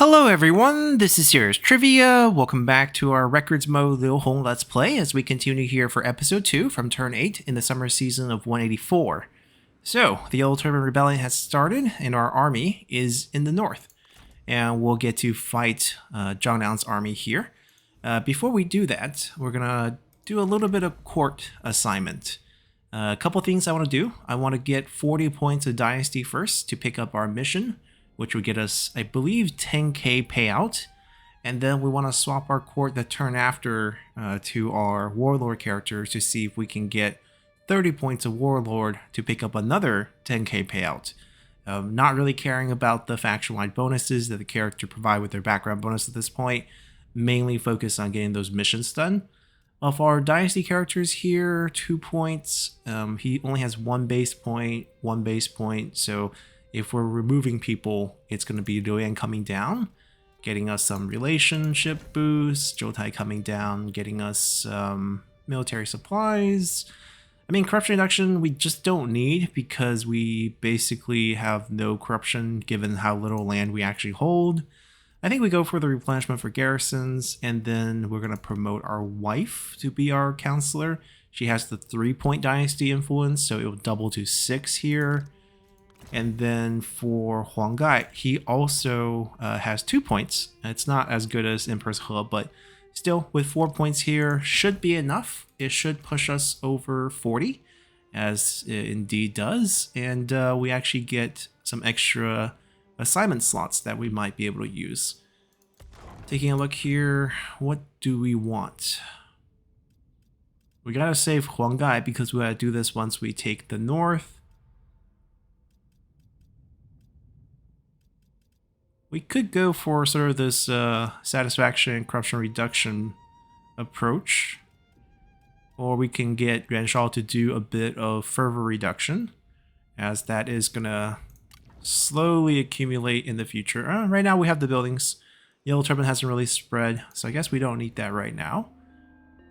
Hello everyone, this is Serious Trivia. Welcome back to our Records Mode Liu Hong Let's Play as we continue here for episode 2 from turn 8 in the summer season of 184. So, the Yellow Turban Rebellion has started and our army is in the north. And we'll get to fight Zhang Liang's army here. Before we do that, we're gonna do a little bit of court assignment. A couple things I want to do. I want to get 40 points of Dynasty first to pick up our mission, which would get us, I believe, 10k payout. And then we want to swap our court the turn after to our Warlord characters to see if we can get 30 points of Warlord to pick up another 10k payout. Not really caring about the faction-wide bonuses that the character provide with their background bonus at this point. Mainly focus on getting those missions done. Of our Dynasty characters here, 2 points. He only has one base point, so if we're removing people, it's going to be Liu coming down, getting us some relationship boosts, Zhoutai coming down, getting us military supplies. I mean, corruption reduction we just don't need because we basically have no corruption given how little land we actually hold. I think we go for the replenishment for garrisons, and then we're going to promote our wife to be our counselor. She has the 3-point dynasty influence, so it will double to 6 here. And then for Huang Gai, he also has 2 points. It's not as good as Empress He, but still with 4 points here should be enough. It should push us over 40, as it indeed does. And we actually get some extra assignment slots that we might be able to use. Taking a look here, what do we want? We gotta save Huang Gai because we gotta do this once we take the north. We could go for sort of this satisfaction and corruption reduction approach. Or we can get Yuan Shao to do a bit of fervor reduction, as that is gonna slowly accumulate in the future. Right now we have the buildings. Yellow Turban hasn't really spread, so I guess we don't need that right now.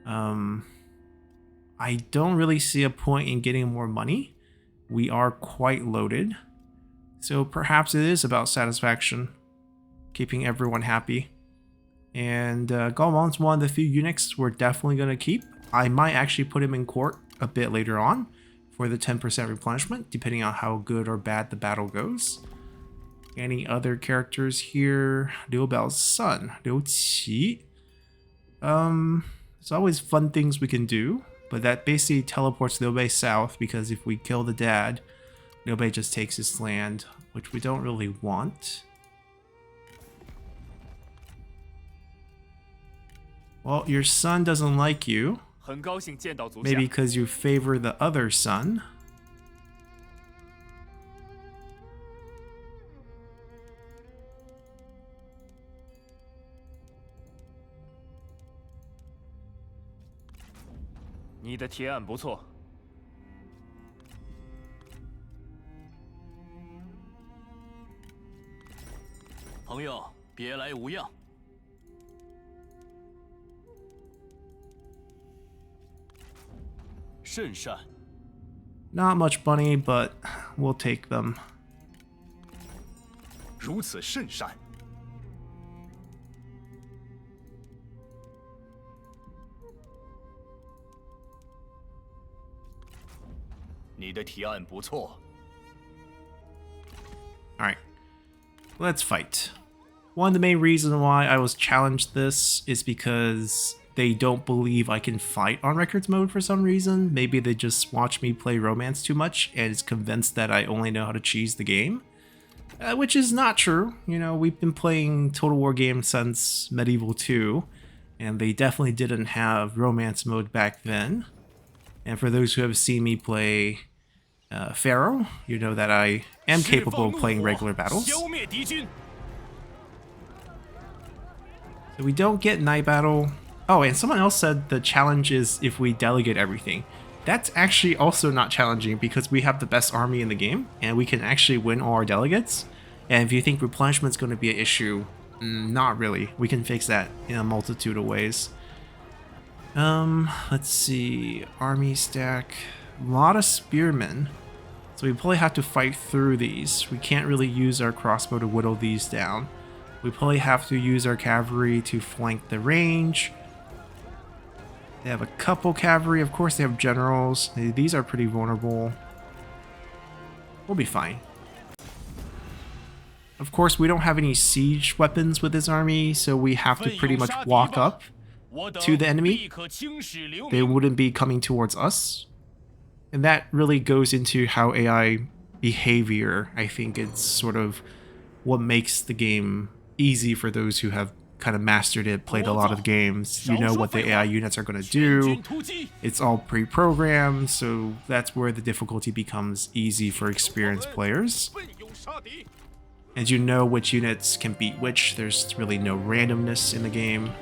I don't really see a point in getting more money. We are quite loaded. So perhaps it is about satisfaction, keeping everyone happy. And Galwan's one of the few eunuchs we're definitely going to keep. I might actually put him in court a bit later on for the 10% replenishment, depending on how good or bad the battle goes. Any other characters here? Liu Bao's son, Liu Qi. There's always fun things we can do, but that basically teleports Liu Bei south, because if we kill the dad, Liu Bei just takes his land, which we don't really want. Well, your son doesn't like you. Maybe because you favor the other son. Not much money, but we'll take them. Alright, let's fight. One of the main reasons why I was challenged this is because they don't believe I can fight on records mode for some reason. Maybe they just watch me play romance too much and is convinced that I only know how to cheese the game. Which is not true. You know, we've been playing Total War games since Medieval 2, and they definitely didn't have romance mode back then. And for those who have seen me play Pharaoh, you know that I am capable of playing regular battles. So we don't get night battle. Oh, and someone else said the challenge is if we delegate everything. That's actually also not challenging because we have the best army in the game and we can actually win all our delegates. And if you think replenishment is going to be an issue, not really. We can fix that in a multitude of ways. Let's see. Army stack. A lot of spearmen. So we probably have to fight through these. We can't really use our crossbow to whittle these down. We probably have to use our cavalry to flank the range. They have a couple cavalry. Of course, they have generals. These are pretty vulnerable. We'll be fine. Of course, we don't have any siege weapons with this army, so we have to pretty much walk up to the enemy. They wouldn't be coming towards us. And that really goes into how AI behavior, I think it's sort of what makes the game easy for those who have kind of mastered it, played a lot of games. You know what the AI units are going to do. It's all pre-programmed, so that's where the difficulty becomes easy for experienced players. And you know which units can beat which. There's really no randomness in the game.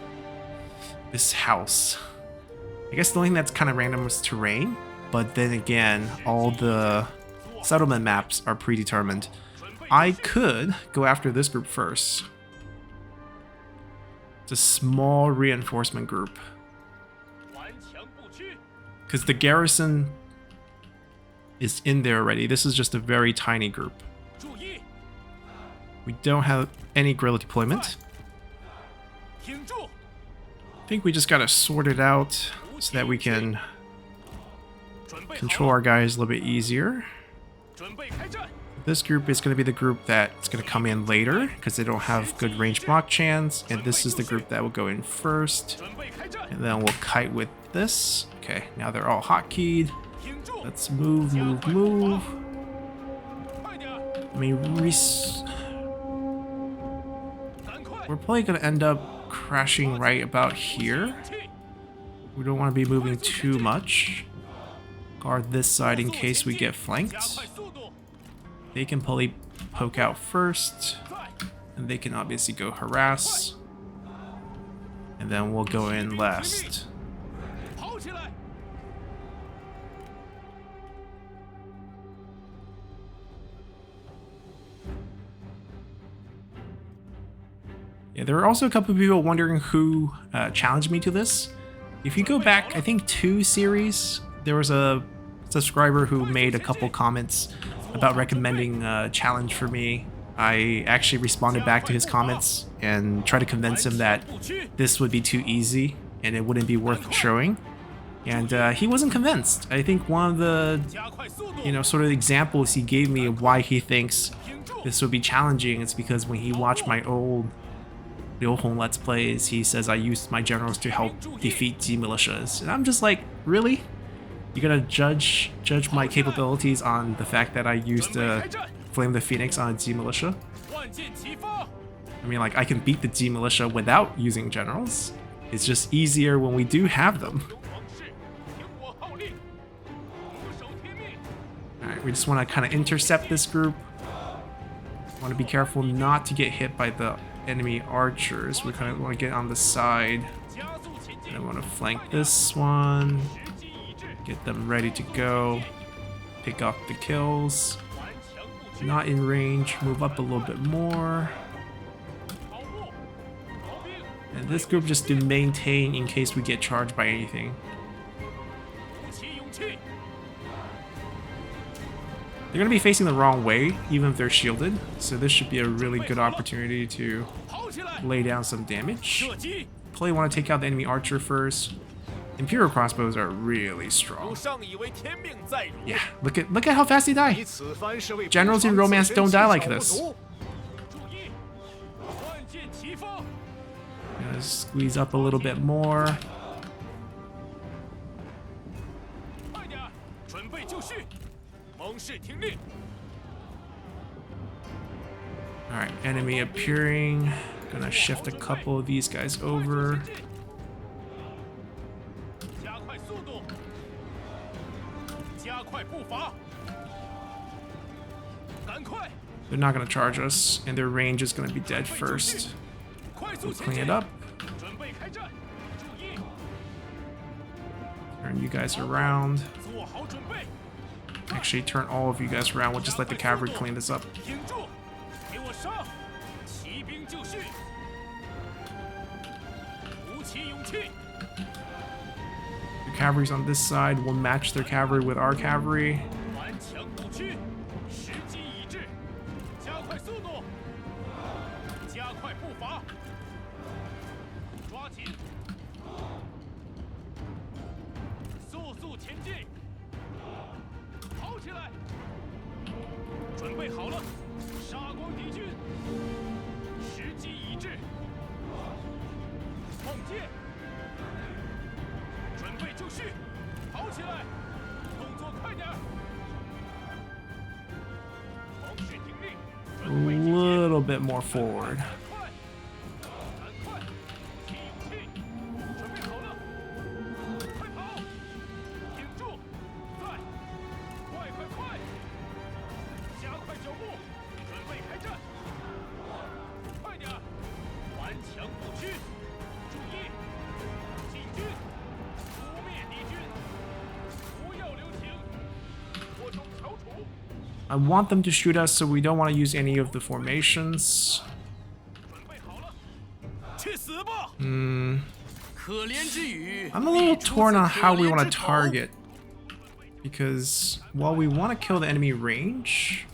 This house. I guess the only thing that's kind of random is terrain, but then again, all the settlement maps are predetermined. I could go after this group first. It's a small reinforcement group. Because the garrison is in there already. This is just a very tiny group. We don't have any guerrilla deployment. I think we just gotta sort it out so that we can control our guys a little bit easier. This group is going to be the group that's going to come in later because they don't have good range block chance, and this is the group that will go in first, and then we'll kite with this. Okay, now they're all hotkeyed. Let's move. I mean, we're probably going to end up crashing right about here. We don't want to be moving too much. Guard this side in case we get flanked. They can probably poke out first, and they can obviously go harass, and then we'll go in last. Yeah, there are also a couple of people wondering who challenged me to this. If you go back, I think 2 series, there was a subscriber who made a couple comments about recommending a challenge for me. I actually responded back to his comments and tried to convince him that this would be too easy and it wouldn't be worth showing. And he wasn't convinced. I think one of the, sort of examples he gave me of why he thinks this would be challenging is because when he watched my old Liu Hong Let's Plays, he says I used my generals to help defeat Z militias. And I'm just like, really? You're gonna judge my capabilities on the fact that I used Flame the Phoenix on a Z militia? I mean, like, I can beat the Z militia without using generals. It's just easier when we do have them. Alright, we just want to kind of intercept this group. Want to be careful not to get hit by the enemy archers. We kind of want to get on the side. And I want to flank this one. Get them ready to go. Pick up the kills. Not in range. Move up a little bit more. And this group just to maintain in case we get charged by anything. They're going to be facing the wrong way, even if they're shielded. So this should be a really good opportunity to lay down some damage. Probably want to take out the enemy archer first. Imperial crossbows are really strong. Yeah, look at how fast they die. Generals in romance don't die like this. Gonna squeeze up a little bit more. Alright, enemy appearing. Gonna shift a couple of these guys over. They're not going to charge us, and their range is going to be dead first. We'll clean it up. Turn you guys around. Actually, turn all of you guys around. We'll just let the cavalry clean this up. The cavalry's on this side. We'll match their cavalry with our cavalry. 抓紧，速速前进，跑起来！准备好了，杀光敌军，时机已至，放箭，准备就绪，跑起来，动作快点！同时听令， A little bit more forward. I want them to shoot us, so we don't want to use any of the formations. I'm a little torn on how we want to target. Because while we want to kill the enemy range,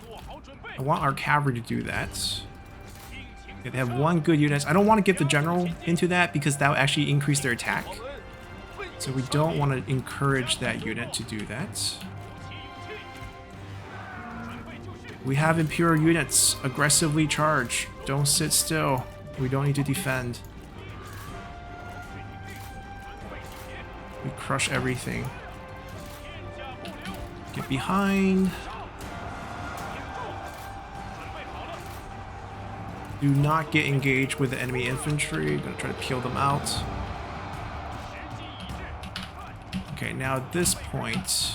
I want our cavalry to do that. Okay, they have one good unit. I don't want to get the general into that because that will actually increase their attack. So we don't want to encourage that unit to do that. We have Imperial units. Aggressively charge. Don't sit still. We don't need to defend. We crush everything. Get behind. Do not get engaged with the enemy infantry. Gonna try to peel them out. Okay, now at this point,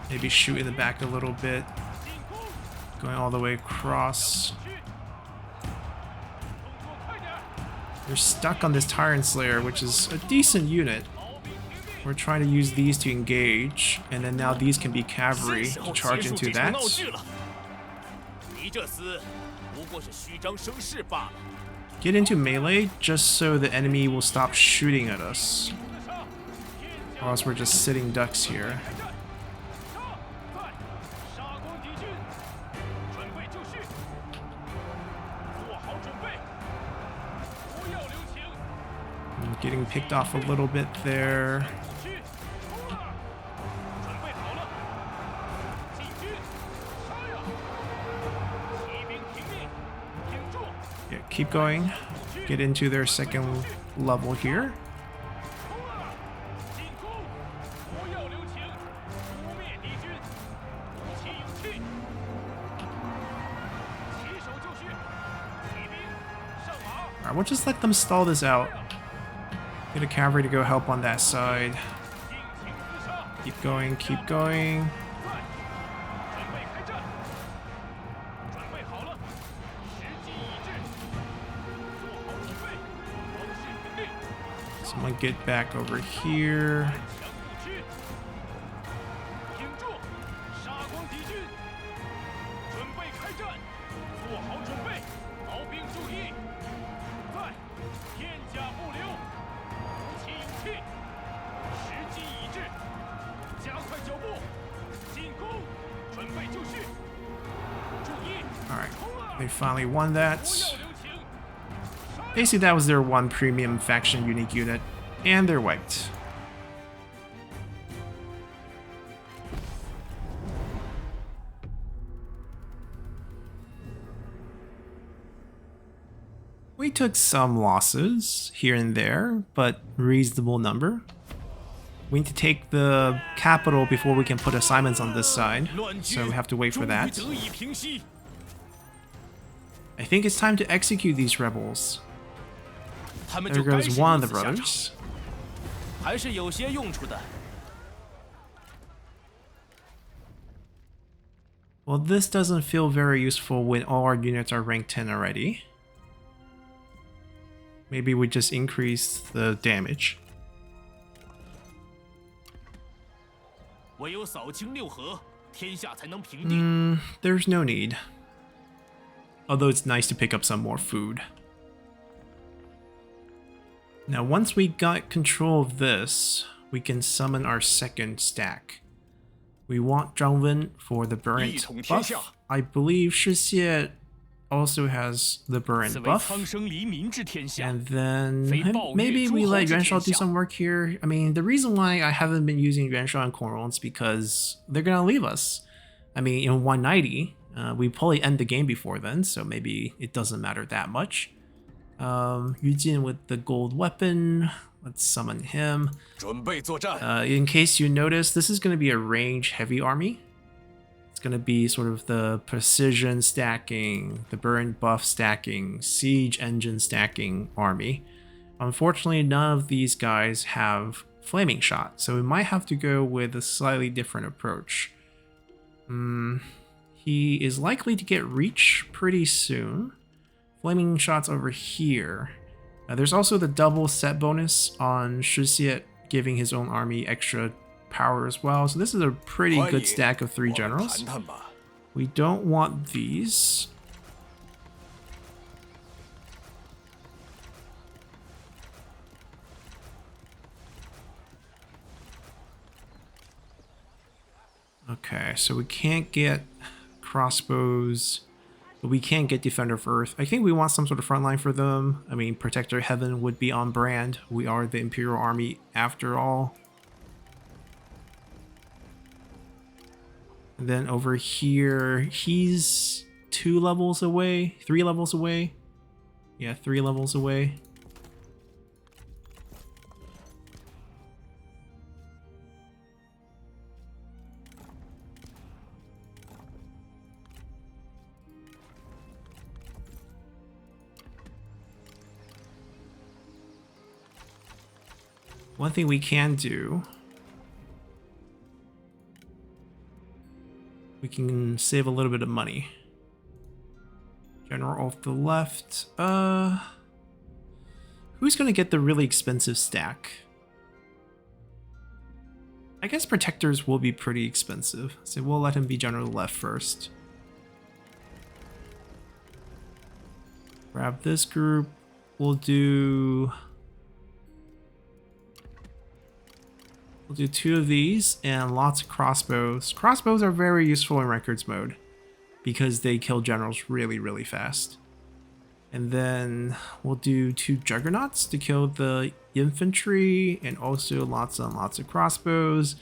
maybe shoot in the back a little bit. Going all the way across. They're stuck on this Tyrant Slayer, which is a decent unit. We're trying to use these to engage, and then now these can be cavalry to charge into that. Get into melee just so the enemy will stop shooting at us. Or else we're just sitting ducks here. I'm getting picked off a little bit there. Yeah, keep going. Get into their second level here. Alright, we'll just let them stall this out. Get a cavalry to go help on that side. Keep going, keep going. Someone get back over here. Alright, they finally won that. Basically, that was their one premium faction unique unit, and they're wiped. We took some losses here and there, but reasonable number. We need to take the capital before we can put assignments on this side, so we have to wait for that. I think it's time to execute these rebels. There goes one of the brothers. Well, this doesn't feel very useful when all our units are rank 10 already. Maybe we just increase the damage. There's no need. Although it's nice to pick up some more food. Now, once we got control of this, we can summon our second stack. We want Zhang Wen for the burnt buff. I believe Shi Xie also has the 此 burn 为 buff. 苍生黎民之天下。 And then 非暴虐 maybe 诸 we 侯 let 之 Yuan Shao 天 do 下。 some work here. I mean, the reason why I haven't been using Yuan Shao and Cornwall is because they're gonna leave us. I mean, in 190, we probably end the game before then, so maybe it doesn't matter that much. Yu Jin with the gold weapon. Let's summon him. 准备作战。 In case you notice, this is going to be a range heavy army. It's going to be sort of the precision stacking, the burn buff stacking, siege engine stacking army. Unfortunately, none of these guys have flaming shot, so we might have to go with a slightly different approach. He is likely to get reach pretty soon. Flaming shots over here. There's also the double set bonus on Shixie giving his own army extra power as well. So this is a pretty good stack of 3 generals. 谈谈吧。 We don't want these. Okay, so we can't get crossbows, but we can get Defender of Earth. I think we want some sort of frontline for them. I mean, Protector of Heaven would be on brand. We are the Imperial Army after all. And then over here, he's 2 levels away, 3 levels away. Yeah, 3 levels away. One thing we can do, we can save a little bit of money. General off the left. Who's gonna get the really expensive stack? I guess protectors will be pretty expensive, so we'll let him be general left first. Grab this group. We'll do 2 of these and lots of crossbows. Crossbows are very useful in records mode because they kill generals really, really fast. And then we'll do 2 juggernauts to kill the infantry and also lots and lots of crossbows.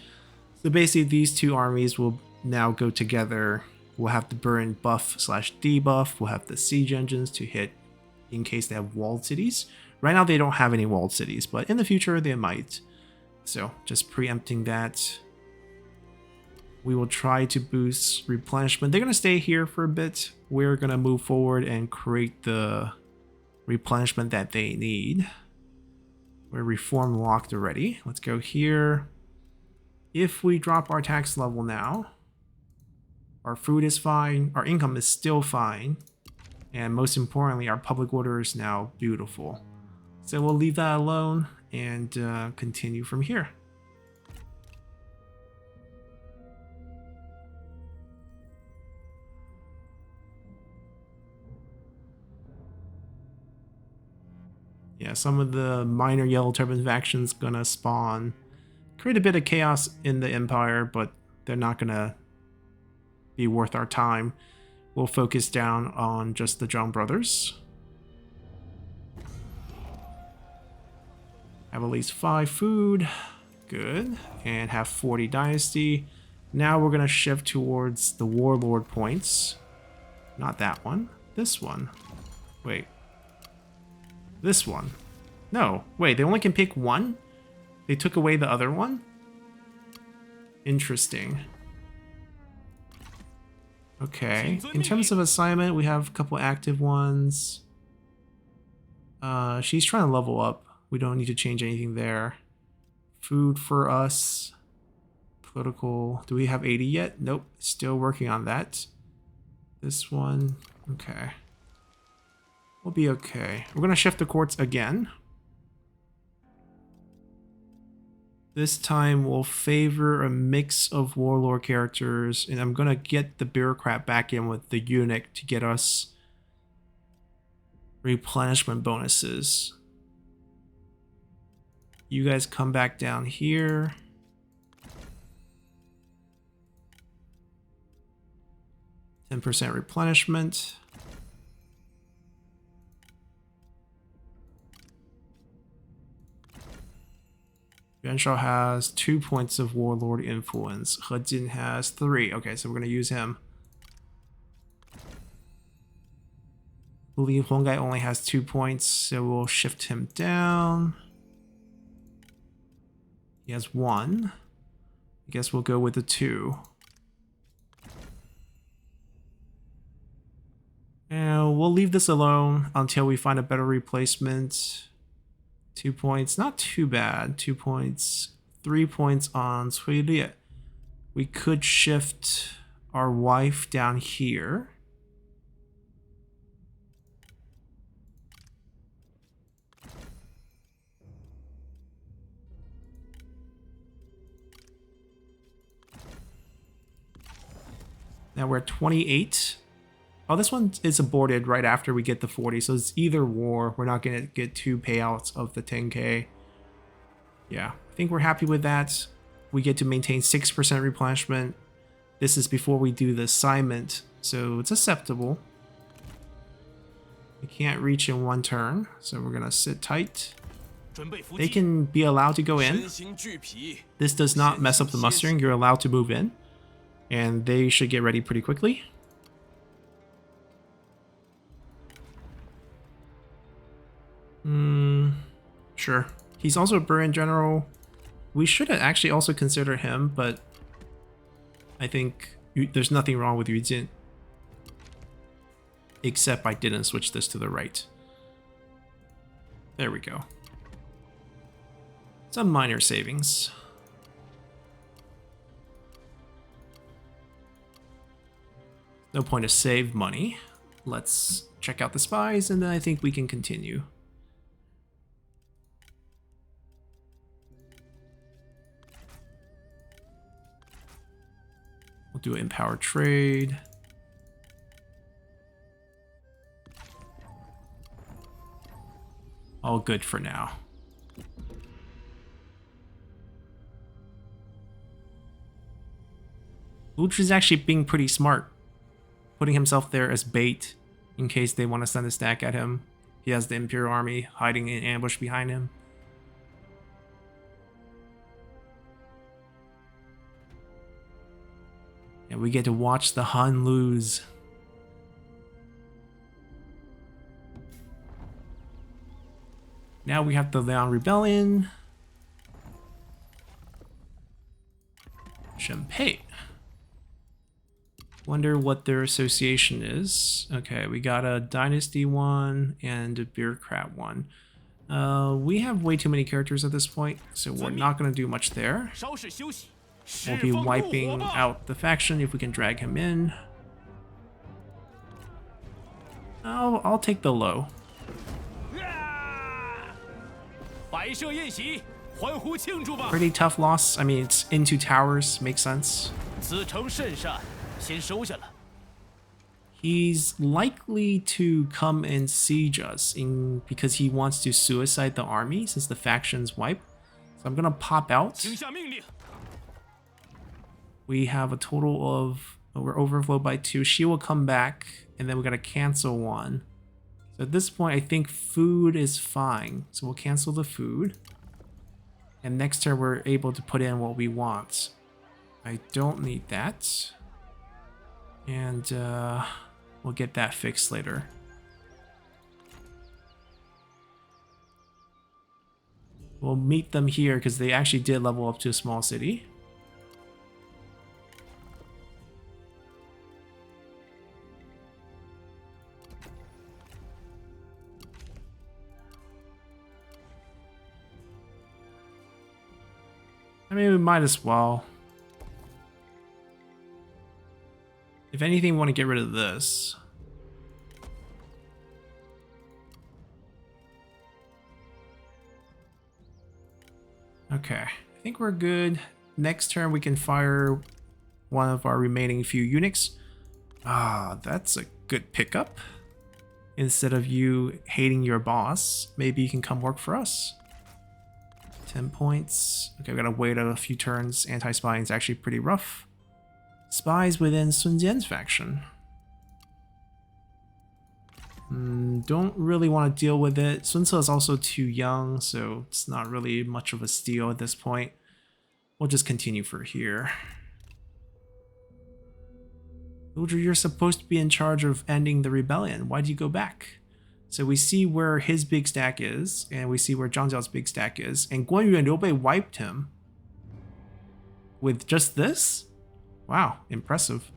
So basically these 2 armies will now go together. We'll have the burn buff / debuff. We'll have the siege engines to hit in case they have walled cities. Right now they don't have any walled cities, but in the future they might. So just preempting that. We will try to boost replenishment. They're going to stay here for a bit. We're going to move forward and create the replenishment that they need. We're reform locked already. Let's go here. If we drop our tax level now, our food is fine, our income is still fine, and most importantly, our public order is now beautiful. So we'll leave that alone and continue from here. Yeah, some of the minor Yellow Turban factions gonna spawn, create a bit of chaos in the Empire, but they're not gonna be worth our time. We'll focus down on just the Zhang brothers. Have at least 5 food. Good. And have 40 dynasty. Now we're going to shift towards the warlord points. Not that one. This one. Wait. This one. No. Wait, they only can pick one? They took away the other one? Interesting. Okay. In terms of assignment, we have a couple active ones. She's trying to level up. We don't need to change anything there. Food for us. Political. Do we have 80 yet? Nope. Still working on that. This one. Okay. We'll be okay. We're going to shift the courts again. This time we'll favor a mix of warlord characters. And I'm going to get the bureaucrat back in with the eunuch to get us replenishment bonuses. You guys come back down here. %10 replenishment. Yuan Shao has 2 points of warlord influence. He Jin has 3. Okay, so we're going to use him. I believe Hongai only has 2 points, so we'll shift him down. He has 1. I guess we'll go with the 2. And we'll leave this alone until we find a better replacement. 2 points, not too bad. 2 points, 3 points on Cui Lie. We could shift our wife down here. Now we're at 28. Oh, this one is aborted right after we get the 40, so it's either war. We're not going to get 2 payouts of the 10k. Yeah, I think we're happy with that. We get to maintain 6% replenishment. This is before we do the assignment, so it's acceptable. We can't reach in 1 turn, so we're going to sit tight. They can be allowed to go in. This does not mess up the mustering. You're allowed to move in. And they should get ready pretty quickly. Sure. He's also a Burin General. We should have actually also considered him, but I think there's nothing wrong with Yu Jin. Except I didn't switch this to the right. There we go. Some minor savings. No point to save money. Let's check out the spies, and then I think we can continue. We'll do Empower Trade. All good for now. Luch is actually being pretty smart, putting himself there as bait in case they want to send a stack at him. He has the Imperial Army hiding in ambush behind him. And we get to watch the Han lose. Now we have the Liang Rebellion. Shenpei. Wonder what their association is. Okay, we got a Dynasty one and a Bureaucrat one. We have way too many characters at this point, so we're not going to do much there. We'll be wiping out the faction if we can drag him in. I'll take the low. Pretty tough loss. I mean, it's into towers, makes sense. He's likely to come and siege us because he wants to suicide the army since the faction's wiped. So I'm gonna pop out. We have a total of, we're overflowed by 2. She will come back, and then we gotta cancel 1. So at this point, I think food is fine. So we'll cancel the food. And next turn, we're able to put in what we want. I don't need that. And we'll get that fixed later. We'll meet them here because they actually did level up to a small city. I mean, we might as well. If anything, we want to get rid of this. Okay, I think we're good. Next turn, we can fire one of our remaining few eunuchs. Ah, that's a good pickup. Instead of you hating your boss, maybe you can come work for us. 10 points. Okay, we gotta wait a few turns. Anti-spying is actually pretty rough. Spies within Sun Jian's faction. Don't really want to deal with it. Sun Tzu is also too young, so it's not really much of a steal at this point. We'll just continue for here. Soldier, you're supposed to be in charge of ending the rebellion. Why'd you go back? So we see where his big stack is, and we see where Zhang Jiao's big stack is, and Guan Yu and Liu Bei wiped him with just this? Wow, impressive.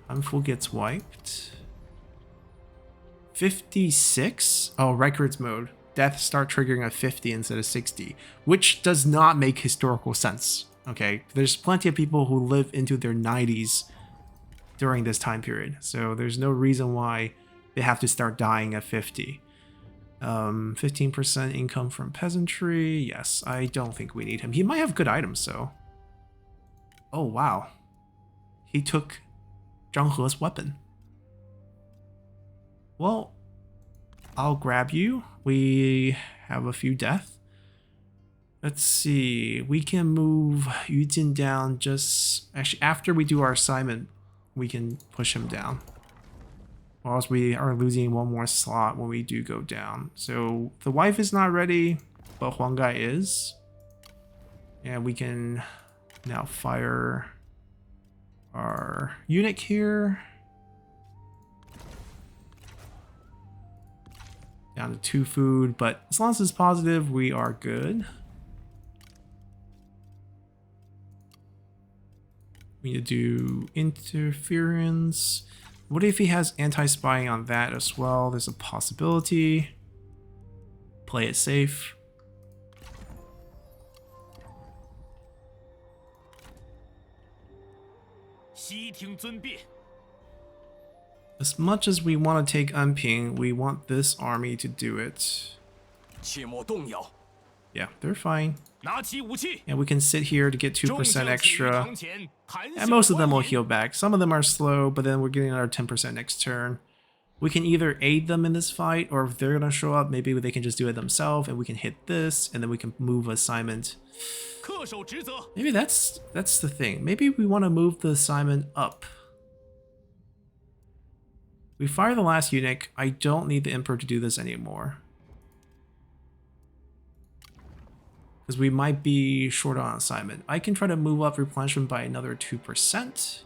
Hanfu gets wiped. 56? Oh, records mode. Death start triggering at 50 instead of 60, which does not make historical sense. Okay, there's plenty of people who live into their 90s during this time period, so there's no reason why they have to start dying at 50. 15% income from peasantry. Yes, I don't think we need him. He might have good items, though. Oh, wow. He took Zhang He's weapon. Well, I'll grab you. We have a few death. Let's see. We can move Yu Jin down just... Actually, after we do our assignment, we can push him down. Or else we are losing one more slot when we do go down. So the wife is not ready, but Huang Gai is. And we can now fire our eunuch here. Down to 2 food, but as long as it's positive, we are good. We need to do interference. What if he has anti-spying on that as well? There's a possibility. Play it safe. As much as we want to take Anping, we want this army to do it. Yeah, they're fine. And we can sit here to get 2% extra. And most of them will heal back. Some of them are slow, but then we're getting another 10% next turn. We can either aid them in this fight, or if they're going to show up, maybe they can just do it themselves, and we can hit this, and then we can move assignment. Maybe that's the thing. Maybe we want to move the assignment up. We fire the last eunuch. I don't need the Emperor to do this anymore. Because we might be short on assignment. I can try to move up replenishment by another 2%.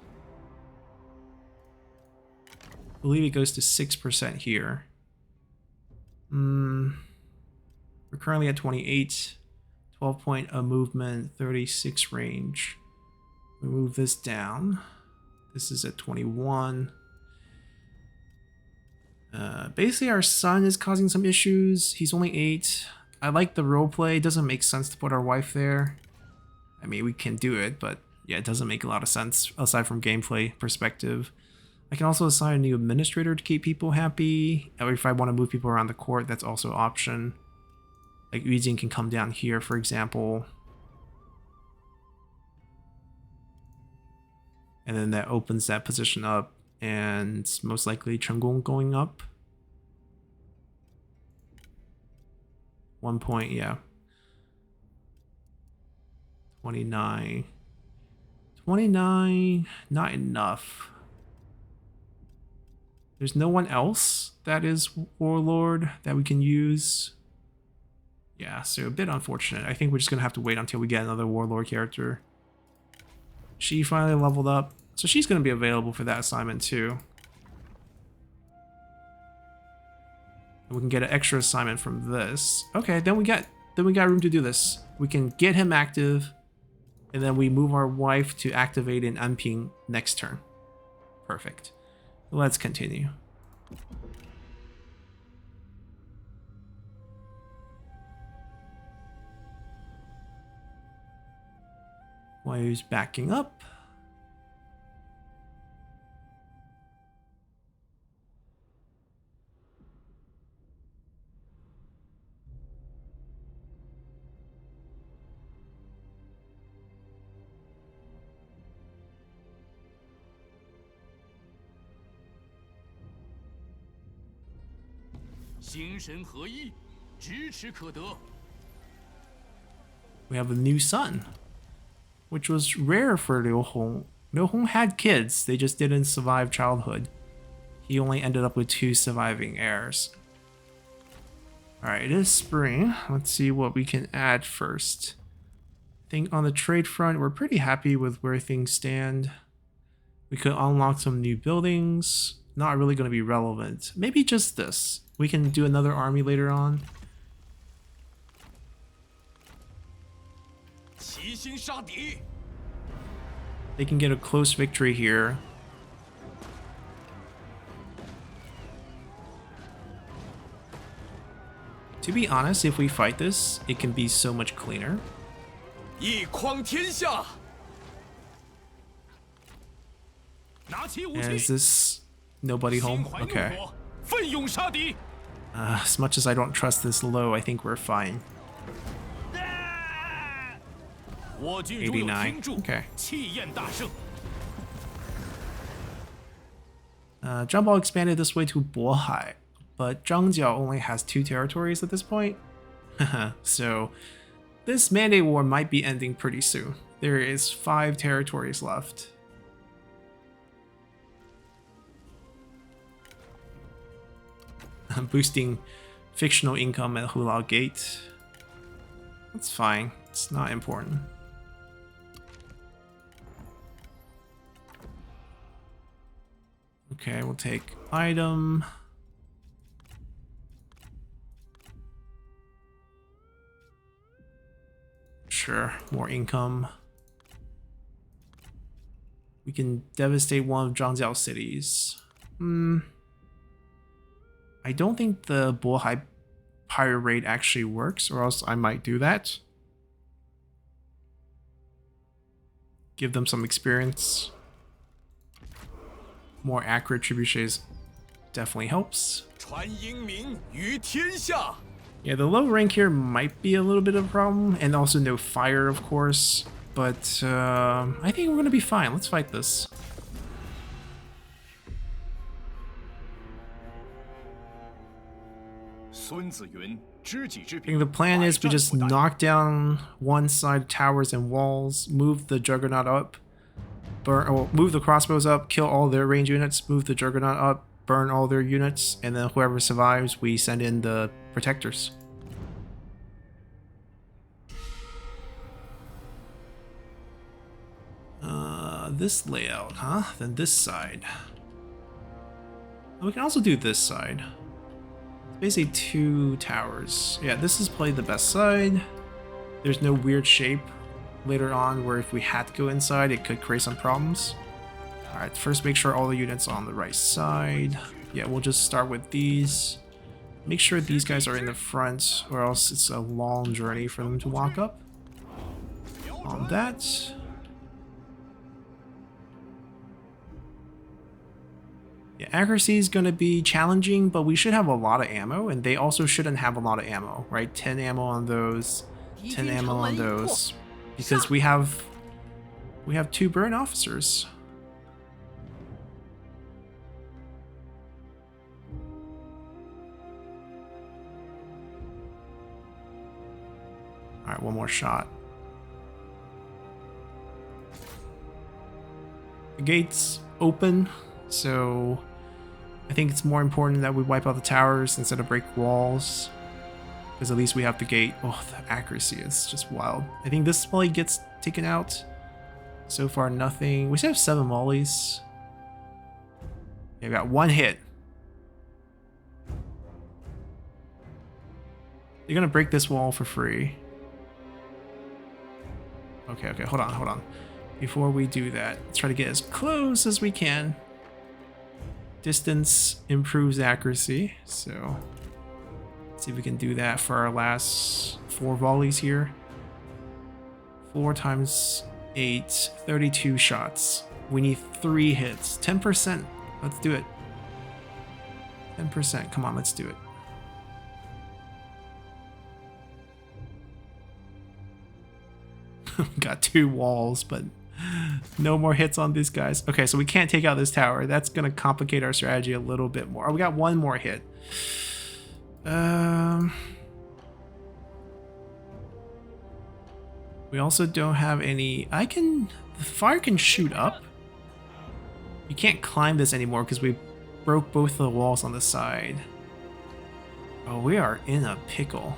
I believe it goes to 6% here. We're currently at 28. 12 point of movement, 36 range. We move this down. This is at 21. Basically, our son is causing some issues. He's only 8. I like the roleplay. It doesn't make sense to put our wife there. I mean, we can do it, but yeah, it doesn't make a lot of sense aside from gameplay perspective. I can also assign a new administrator to keep people happy. Or if I want to move people around the court, that's also an option. Like Yu Jin can come down here, for example. And then that opens that position up. And most likely Chen Gong going up. 1 point, yeah. 29. 29, not enough. There's no one else that is Warlord that we can use. Yeah, so a bit unfortunate. I think we're just going to have to wait until we get another Warlord character. She finally leveled up. So she's going to be available for that assignment too. And we can get an extra assignment from this. Okay, then we got room to do this. We can get him active, and then we move our wife to activate in Anping next turn. Perfect. Let's continue. Wires backing up. 心神合一，咫尺可得。 We have a new son, which was rare for Liu Hong. Liu Hong had kids, they just didn't survive childhood. He only ended up with 2 surviving heirs. Alright, it is spring. Let's see what we can add first. I think on the trade front, we're pretty happy with where things stand. We could unlock some new buildings. Not really going to be relevant. Maybe just this. We can do another army later on. 齐心杀敌。 They can get a close victory here. To be honest, if we fight this, it can be so much cleaner. 一匡天下。拿起武 And 器。 is this nobody 心 home? 怀怒 Okay. 火，奋勇杀敌。 As much as I don't trust this low, I think we're fine. 我军如有89听助， Okay. 气焰大盛。 Zhang Bao expanded this way to Bohai, but Zhang Jiao only has 2 territories at this point. So this Mandate War might be ending pretty soon. There is 5 territories left. Boosting fictional income at Hulao Gate. That's fine. It's not important. Okay, we'll take item. Sure, more income. We can devastate one of Zhangjiao cities. I don't think the Bohai pirate raid actually works, or else I might do that. Give them some experience. More accurate trebuchets definitely helps. 传英名于天下。 Yeah, the low rank here might be a little bit of a problem, and also no fire, of course. But I think we're gonna be fine. Let's fight this. 孙子云：“知己知 I 彼。 think the plan is we just knock down one side towers and walls, move the Juggernaut up, move the crossbows up, kill all their range units, move the Juggernaut up, burn all their units, and then whoever survives, we send in the protectors. This layout, huh? Then this side. We can also do this side. Basically 2 towers. Yeah, this is probably the best side. There's no weird shape later on where if we had to go inside, it could create some problems. Alright, first make sure all the units are on the right side. Yeah, we'll just start with these. Make sure these guys are in the front, or else it's a long journey for them to walk up. On that. Yeah, accuracy is going to be challenging, but we should have a lot of ammo, and they also shouldn't have a lot of ammo, right? 10 ammo on those, 10 ammo on those, because we have 2 burn officers. All right, one more shot. The gate's open. So I think it's more important that we wipe out the towers instead of break walls, because at least we have the gate. Oh, the accuracy is just wild. I think this probably gets taken out. So far, nothing. We still have 7 mollies. Yeah, we got 1 hit. You're gonna break this wall for free. Okay, hold on. Before we do that, let's try to get as close as we can. Distance improves accuracy, so let's see if we can do that for our last 4 volleys here. 4 times 8, 32 shots. We need 3 hits. 10%. Let's do it. 10%. Come on, let's do it. Got 2 walls, but no more hits on these guys. Okay, so we can't take out this tower. That's going to complicate our strategy a little bit more. Oh, we got 1 more hit. We also don't have any... the fire can shoot up. You can't climb this anymore because we broke both the walls on the side. Oh, we are in a pickle.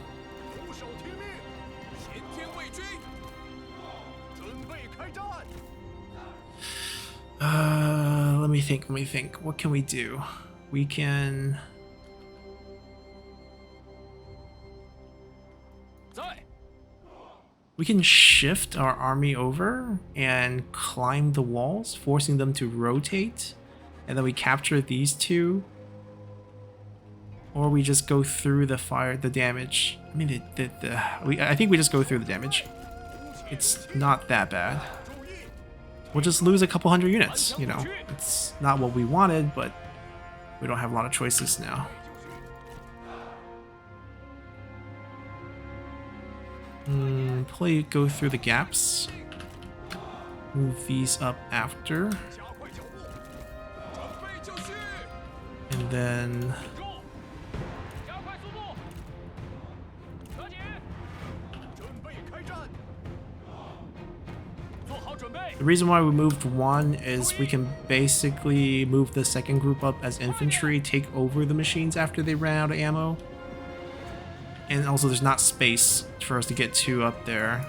Let me think. What can we do? We can... We can shift our army over and climb the walls, forcing them to rotate, and then we capture these two. Or we just go through the damage. I mean, I think we just go through the damage. It's not that bad. We'll just lose a couple hundred units, you know. It's not what we wanted, but we don't have a lot of choices now. Probably go through the gaps. Move these up after. And then... The reason why we moved one is we can basically move the second group up as infantry, take over the machines after they ran out of ammo. And also there's not space for us to get two up there.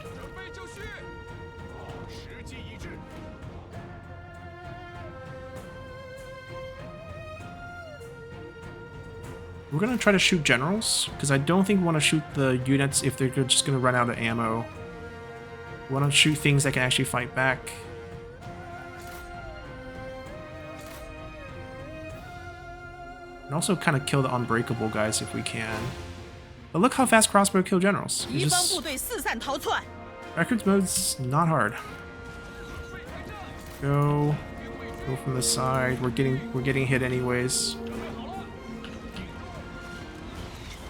We're gonna try to shoot generals, because I don't think we want to shoot the units if they're just gonna run out of ammo. We want to shoot things that can actually fight back. And also kind of kill the unbreakable guys if we can. But look how fast crossbow kill generals. Records mode's not hard. Go from the side. We're getting hit anyways.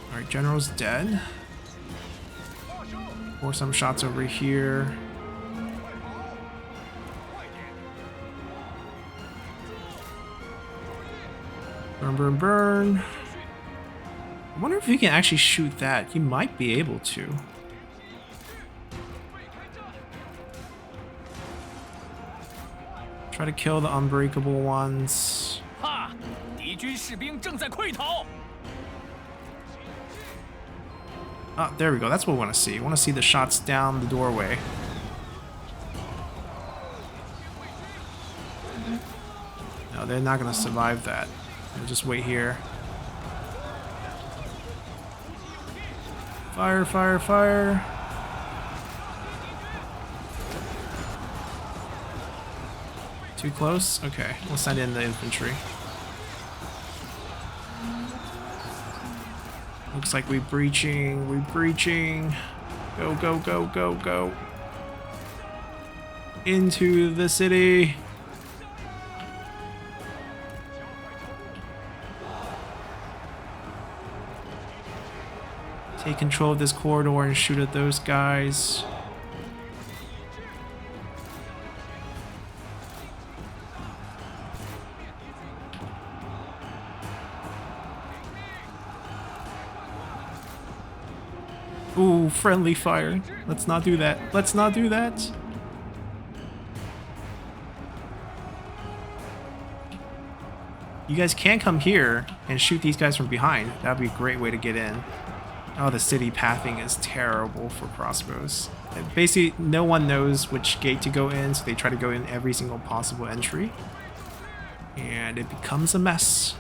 All right, general's dead. Pour some shots over here. Burn, burn, burn. I wonder if he can actually shoot that. He might be able to. Try to kill the unbreakable ones. Ah, there we go. That's what we want to see. We want to see the shots down the doorway. No, they're not going to survive that. They'll just wait here. Fire, fire, fire. Too close? Okay, we'll send in the infantry. Looks like we're breaching. Go, go, go, go, go. Into the city. Take control of this corridor and shoot at those guys. Ooh, friendly fire. Let's not do that. Let's not do that. You guys can come here and shoot these guys from behind. That would be a great way to get in. Oh, the city pathing is terrible for crossbows. Basically, no one knows which gate to go in, so they try to go in every single possible entry. And it becomes a mess.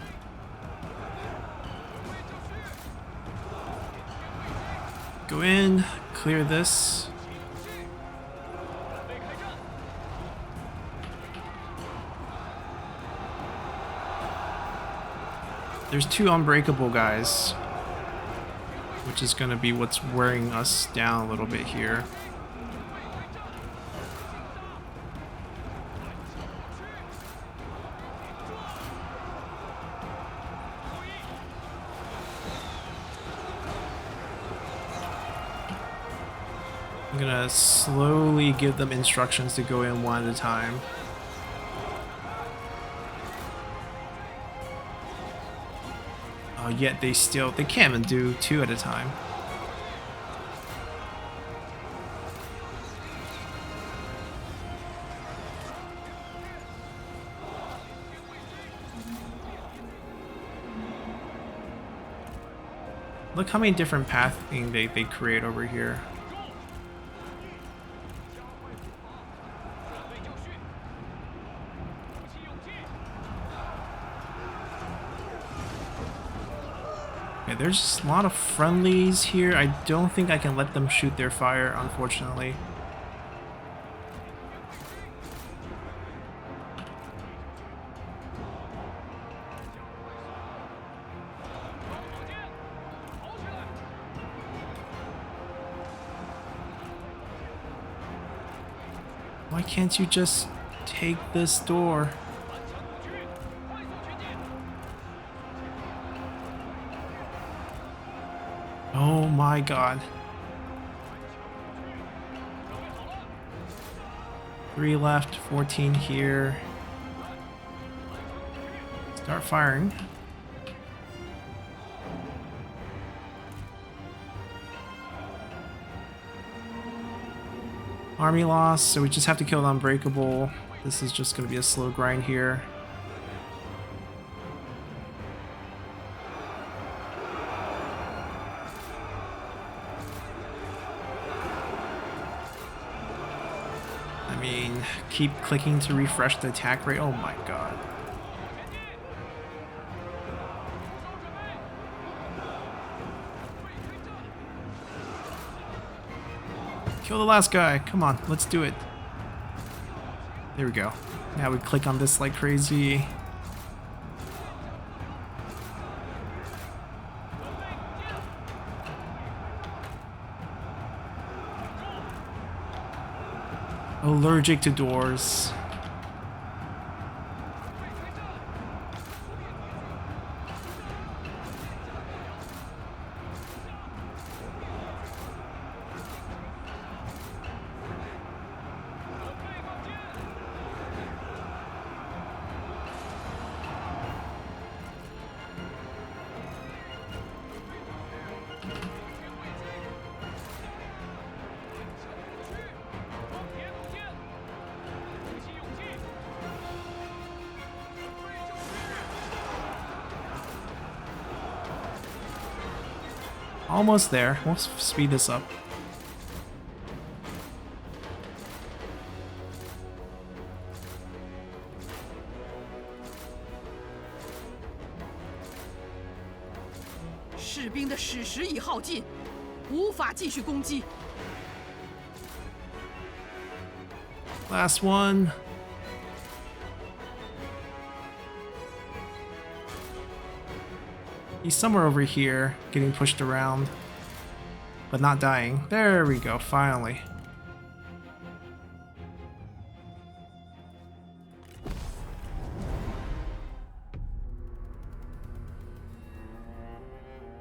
Go in, clear this. There's two unbreakable guys, which is going to be what's wearing us down a little bit here. I'm gonna slowly give them instructions to go in one at a time. Oh, But yet they can't even do 2 at a time. Look how many different pathing they create over here. Okay, there's a lot of friendlies here. I don't think I can let them shoot their fire, unfortunately. Why can't you just take this door? Oh my god. 3 left, 14 here. Start firing. Army loss, so we just have to kill the Unbreakable. This is just going to be a slow grind here. I mean, keep clicking to refresh the attack rate. Oh my god. Kill the last guy. Come on, let's do it. There we go. Now we click on this like crazy. Allergic to doors. Almost there. We'll speed this up. Last one. He's somewhere over here, getting pushed around, but not dying. There we go, finally.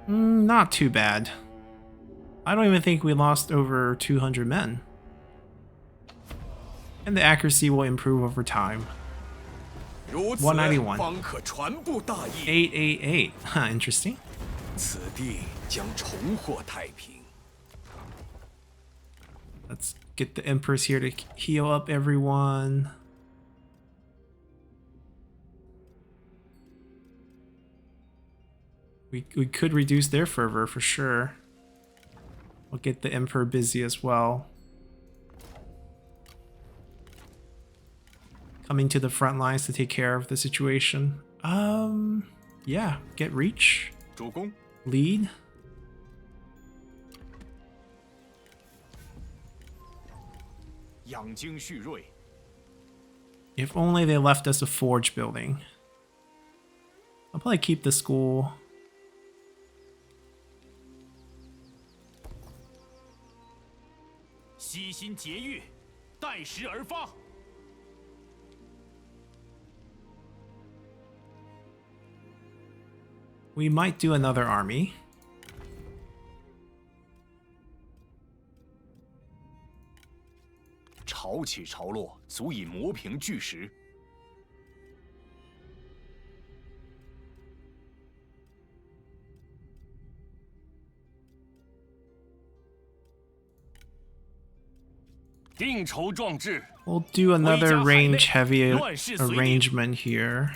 Not too bad. I don't even think we lost over 200 men. And the accuracy will improve over time. 191. 888. Huh, interesting. Let's get the Empress here to heal up everyone. We could reduce their fervor for sure. We'll get the Emperor busy as well. Coming to the front lines to take care of the situation. Yeah, get reach. Lead. If only they left us a forge building. I'll probably keep the school. We might do another army. 定筹壮志， We'll do another 威加海内， range heavy 乱世随你。 arrangement here.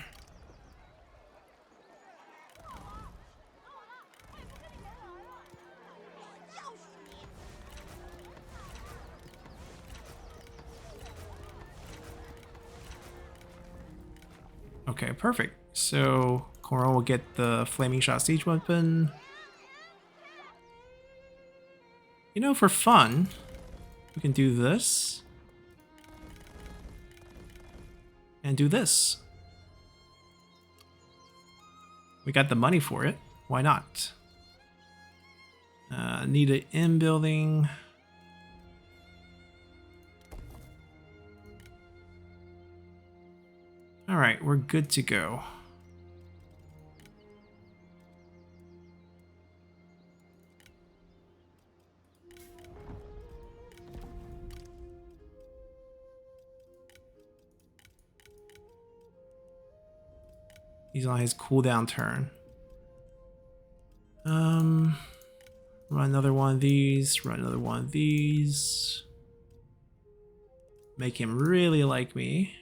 Okay, perfect. So Coral will get the flaming shot siege weapon. You know, for fun, we can do this. And do this. We got the money for it. Why not? Need an in building. Alright, we're good to go. He's on his cooldown turn. Run another one of these, run another one of these. Make him really like me.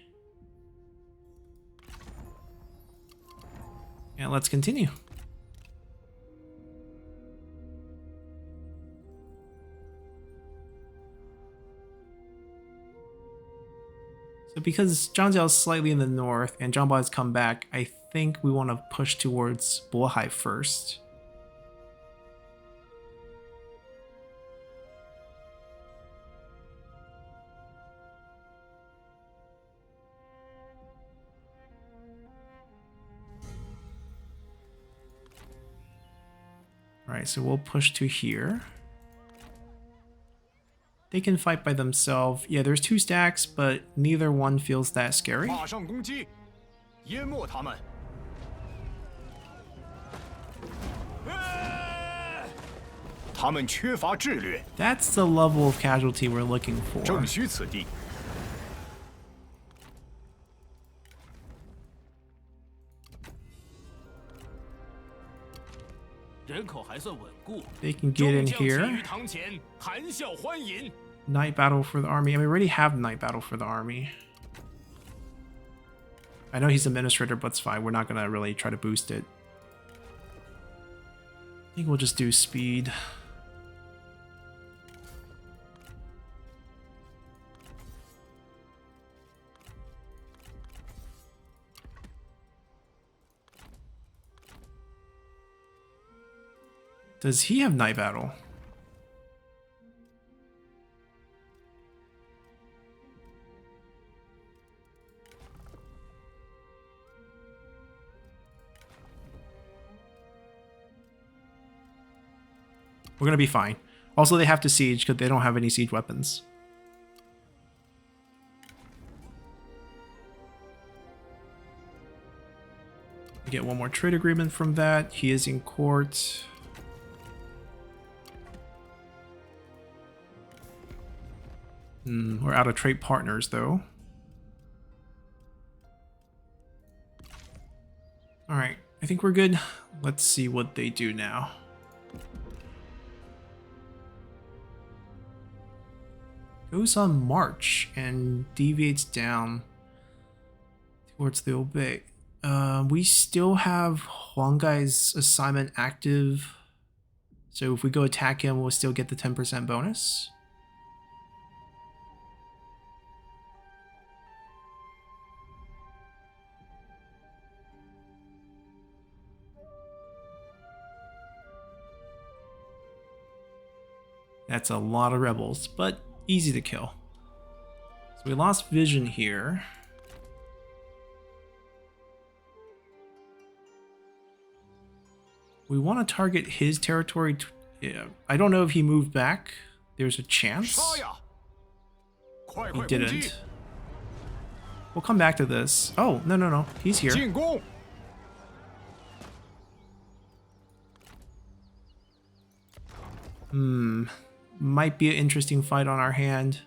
And let's continue. So because Zhangjiao is slightly in the north and Zhangba has come back, I think we want to push towards Bohai first. Alright, so we'll push to here. They can fight by themselves. Yeah, there's 2 stacks, but neither one feels that scary. 马上攻击，淹没他们。他们缺乏智略， That's the level of casualty we're looking for. 正需此地。人口还算稳固， They can get in 众将齐 here. 于堂前，谈笑欢饮。 Night battle for the army. I mean, we already have night battle for the army. I know he's administrator, but it's fine. We're not gonna really try to boost it. I think we'll just do speed. Does he have night battle? We're gonna be fine. Also, they have to siege because they don't have any siege weapons. We get one more trade agreement from that. He is in court. We're out of trade partners, though. Alright, I think we're good. Let's see what they do now. Goes on march and deviates down towards the Obey. We still have Huangai's assignment active. So if we go attack him, we'll still get the 10% bonus. That's a lot of rebels, but easy to kill. So we lost vision here. We want to target his territory. Yeah, I don't know if he moved back. There's a chance. He didn't. We'll come back to this. Oh, no. He's here. Might be an interesting fight on our hand.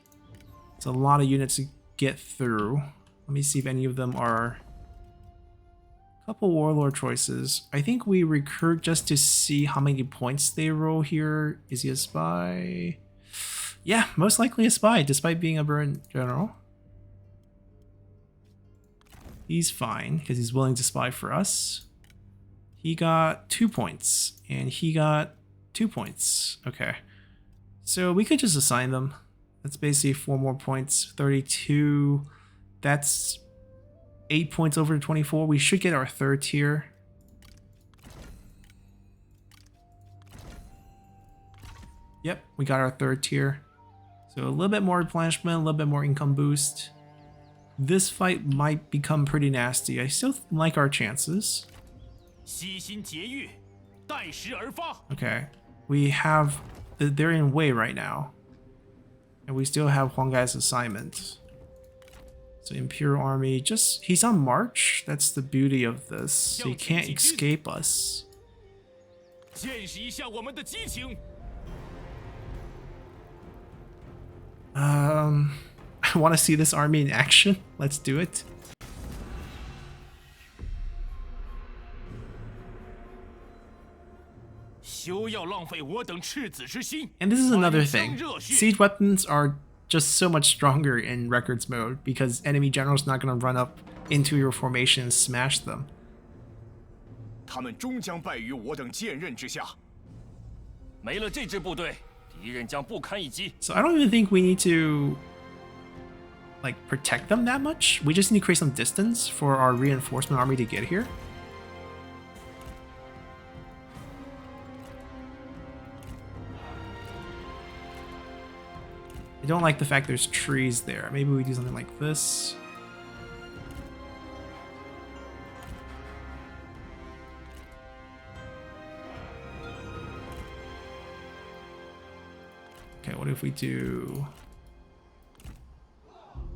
It's a lot of units to get through. Let me see if any of them are... A couple warlord choices. I think we recruit just to see how many points they roll here. Is he a spy? Yeah, most likely a spy, despite being a burn general. He's fine, because he's willing to spy for us. He got 2 points, and he got 2 points. Okay. So we could just assign them. That's basically 4 more points. 32. That's 8 points over 24. We should get our 3rd tier. Yep, we got our 3rd tier. So a little bit more replenishment, a little bit more income boost. This fight might become pretty nasty. I still like our chances. Okay, we have... They're in Wei right now. And we still have Huang Gai's assignment. So Imperial Army, just... He's on march. That's the beauty of this. So he can't escape us. I want to see this army in action. Let's do it. And this is another thing. Siege weapons are just so much stronger in records mode because enemy general's not going to run up into your formation and smash them. So I don't even think we need to like protect them that much. We just need to create some distance for our reinforcement army to get here. I don't like the fact there's trees there. Maybe we do something like this. Okay, what if we do...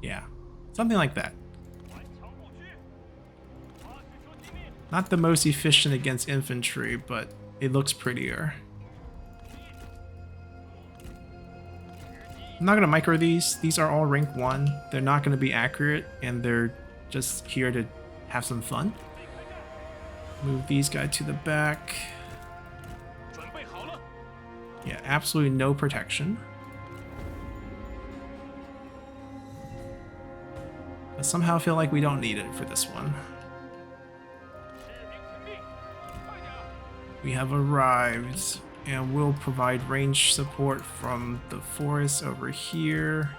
Yeah, something like that. Not the most efficient against infantry, but it looks prettier. I'm not going to micro these. These are all rank 1. They're not going to be accurate, and they're just here to have some fun. Move these guys to the back. Yeah, absolutely no protection. But somehow I feel like we don't need it for this one. We have arrived, and we'll provide range support from the forest over here.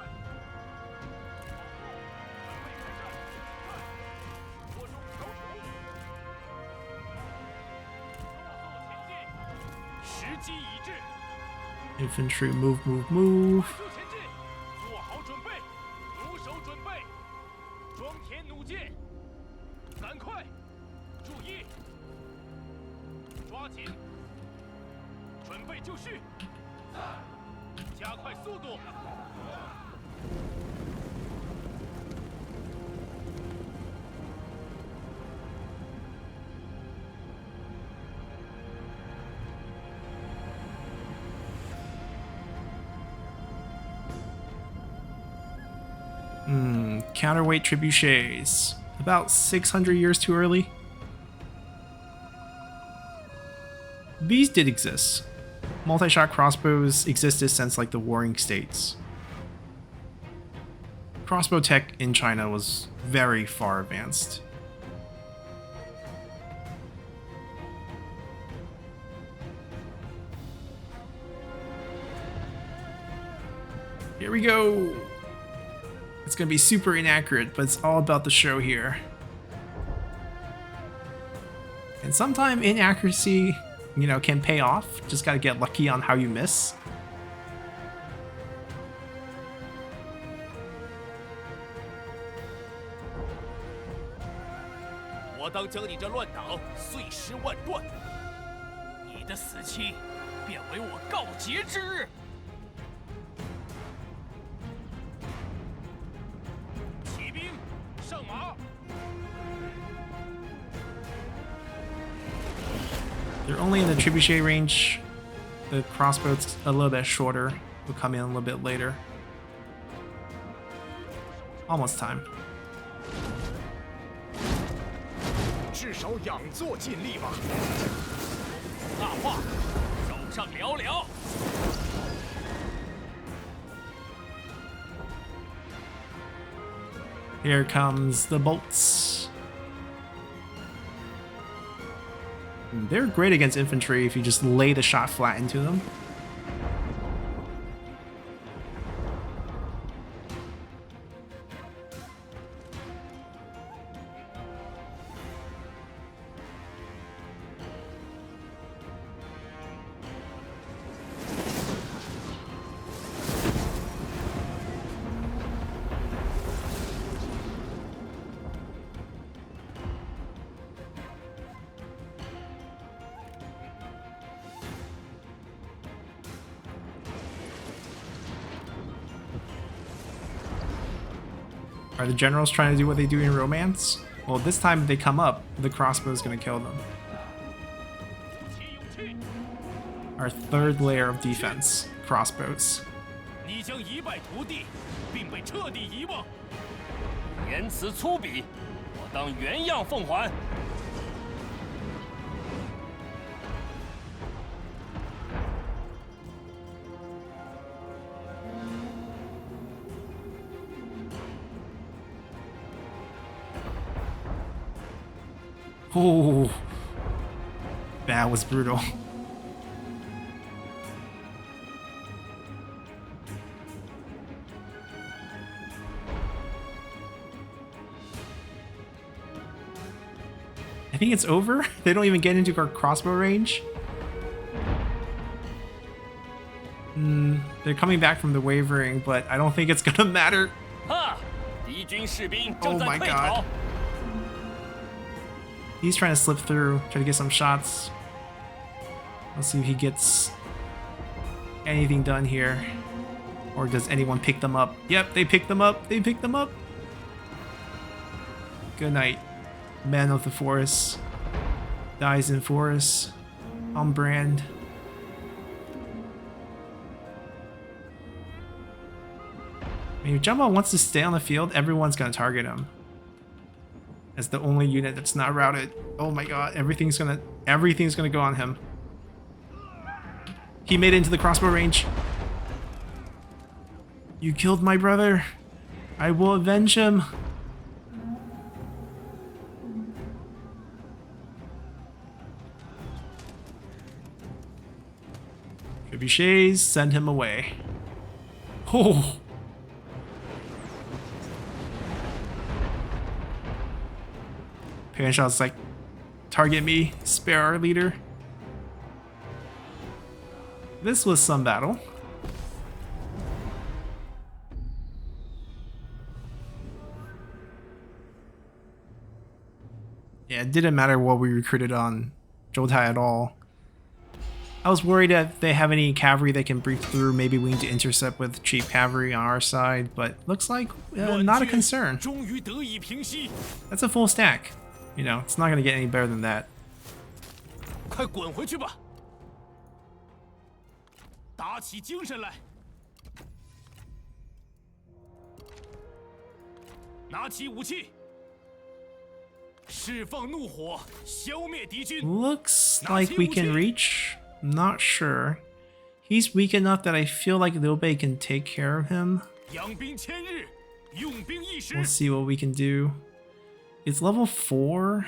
Infantry, move, move, move. Counterweight trebuchets. About 600 years too early. These did exist. Multi-shot crossbows existed since like the Warring States. Crossbow tech in China was very far advanced. Here we go! It's gonna be super inaccurate, but it's all about the show here. And sometimes inaccuracy, you know, can pay off. Just gotta get lucky on how you miss. They're only in the trebuchet range. The crossbow's a little bit shorter. Will come in a little bit later. Almost time. Here comes the bolts. They're great against infantry if you just lay the shot flat into them. Are the generals trying to do what they do in Romance? Well, this time if they come up, the crossbow is going to kill them. Our third layer of defense, crossbows. 你将一败涂地，并被彻底遗忘。言辞粗鄙，我当原样奉还。Oh, that was brutal. I think it's over. They don't even get into our crossbow range. They're coming back from the wavering, but I don't think it's gonna matter. Oh my god. He's trying to slip through, try to get some shots. Let's see if he gets anything done here. Or does anyone pick them up? Yep, they picked them up. They picked them up. Good night. Man of the Forest. Dies in forest. On brand. I mean, if Jumbo wants to stay on the field, everyone's gonna target him. As the only unit that's not routed. Oh my god, everything's gonna go on him. He made it into the crossbow range. You killed my brother. I will avenge him. Trebuchets, send him away. Oh. Parashot's like, target me, spare our leader. This was some battle. Yeah, it didn't matter what we recruited on Jotai at all. I was worried that if they have any cavalry they can break through, maybe we need to intercept with cheap cavalry on our side, but looks like not a concern. That's a full stack. You know, it's not going to get any better than that. 快滚回去吧！打起精神来！拿起武器！释放怒火，消灭敌军！ Looks like we can reach. Not sure. He's weak enough that I feel like Liu Bei can take care of him. 养兵千日，用兵一时。 We'll see what we can do. It's level 4.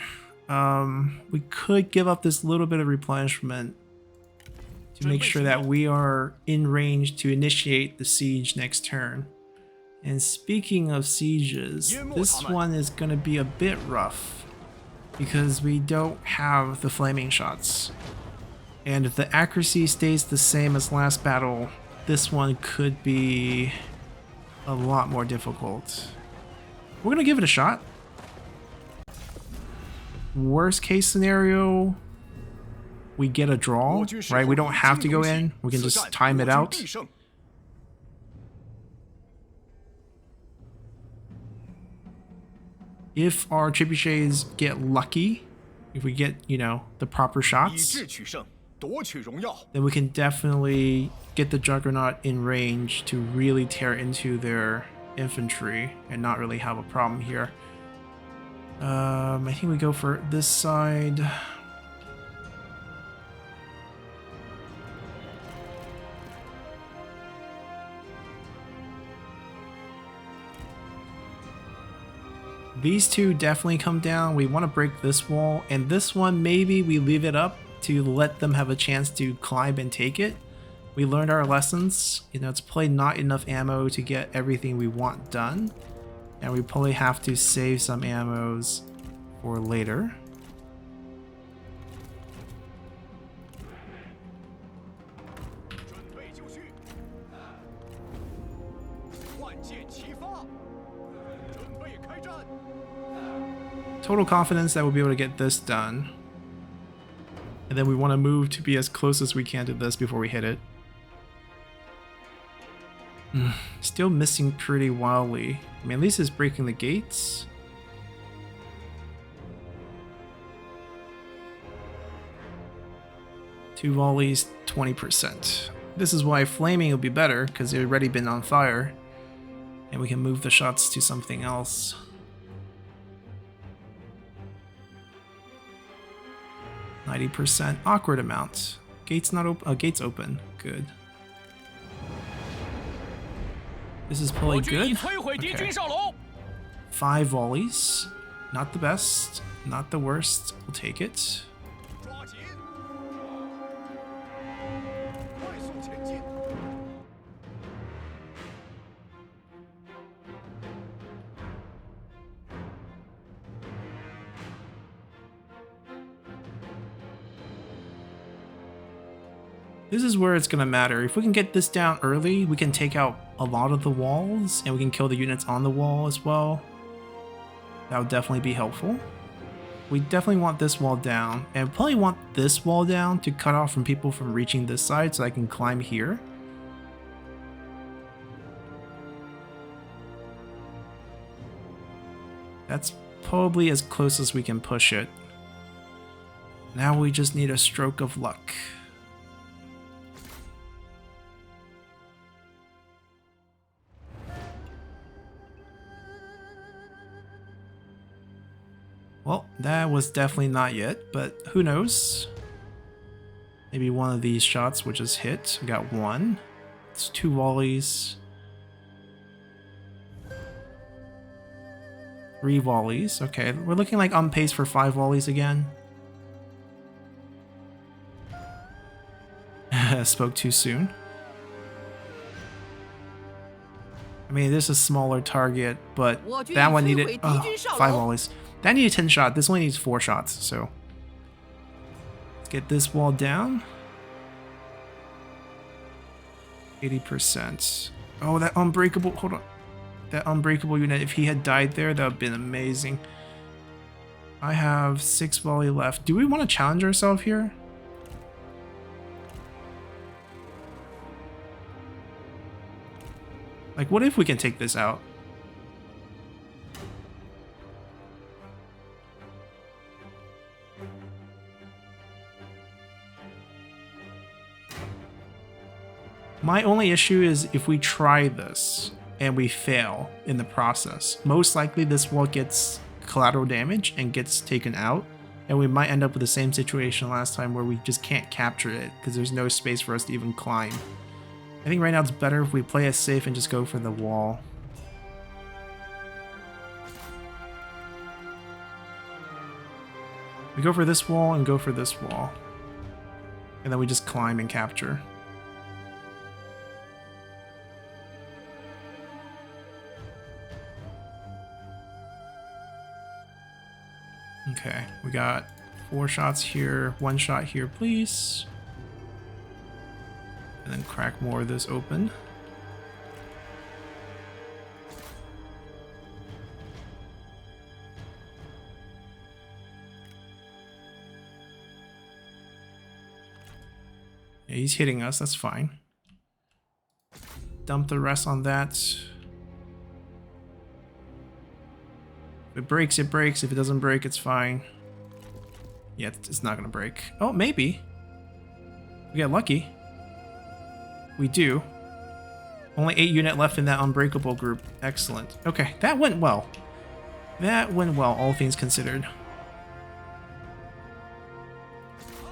We could give up this little bit of replenishment to make sure that we are in range to initiate the siege next turn. And speaking of sieges, this one is going to be a bit rough because we don't have the flaming shots. And if the accuracy stays the same as last battle, this one could be a lot more difficult. We're going to give it a shot. Worst case scenario, we get a draw, right? We don't have to go in. We can just time it out. If our trebuchets get lucky, if we get, you know, the proper shots, then we can definitely get the Juggernaut in range to really tear into their infantry and not really have a problem here. I think we go for this side. These two definitely come down. We want to break this wall, and this one maybe we leave it up to let them have a chance to climb and take it. We learned our lessons. You know, it's probably not enough ammo to get everything we want done, and we probably have to save some ammos for later. Total confidence that we'll be able to get this done. And then we want to move to be as close as we can to this before we hit it. Still missing pretty wildly. I mean, at least it's breaking the gates. Two volleys, 20%. This is why flaming will be better, because they've already been on fire. And we can move the shots to something else. %, awkward amount. Gates not open. Gates open. Good. This is probably good. Okay. 5 volleys. Not the best. Not the worst. We'll take it. This is where it's going to matter. If we can get this down early, we can take out a lot of the walls, and we can kill the units on the wall as well. That would definitely be helpful. We definitely want this wall down, and probably want this wall down to cut off from people from reaching this side so I can climb here. That's probably as close as we can push it. Now we just need a stroke of luck. Well, that was definitely not yet, but who knows? Maybe one of these shots will just hit. We got one. It's 2 volleys. 3 volleys. Okay, we're looking like on pace for 5 volleys again. Spoke too soon. I mean, this is a smaller target, but that one needed 5 volleys. That needed 10 shots. This only needs 4 shots, so let's get this wall down. 80%. Oh, that unbreakable. Hold on. That unbreakable unit, if he had died there, that would have been amazing. I have 6 volley left. Do we want to challenge ourselves here? Like, what if we can take this out? My only issue is if we try this and we fail in the process. Most likely this wall gets collateral damage and gets taken out, and we might end up with the same situation last time where we just can't capture it because there's no space for us to even climb. I think right now it's better if we play it safe and just go for the wall. We go for this wall and go for this wall. And then we just climb and capture. Okay, we got 4 shots here, 1 shot here, please. And then crack more of this open. Yeah, he's hitting us, that's fine. Dump the rest on that. If it breaks, it breaks. If it doesn't break, it's fine. Yeah, it's not gonna break. Oh, maybe. We get lucky. We do. Only 8 unit left in that unbreakable group. Excellent. Okay, that went well. That went well, all things considered.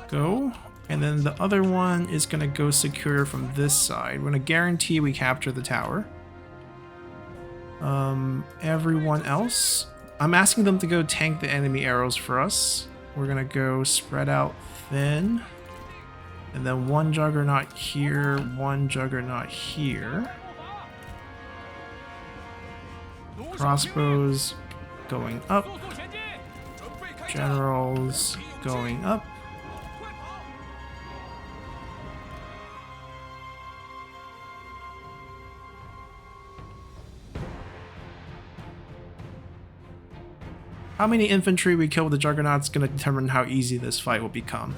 Go. And then the other one is gonna go secure from this side. We're gonna guarantee we capture the tower. Everyone else, I'm asking them to go tank the enemy arrows for us. We're gonna go spread out thin. And then one juggernaut here, one juggernaut here. Crossbows going up. Generals going up. How many infantry we kill with the Juggernaut's going to determine how easy this fight will become.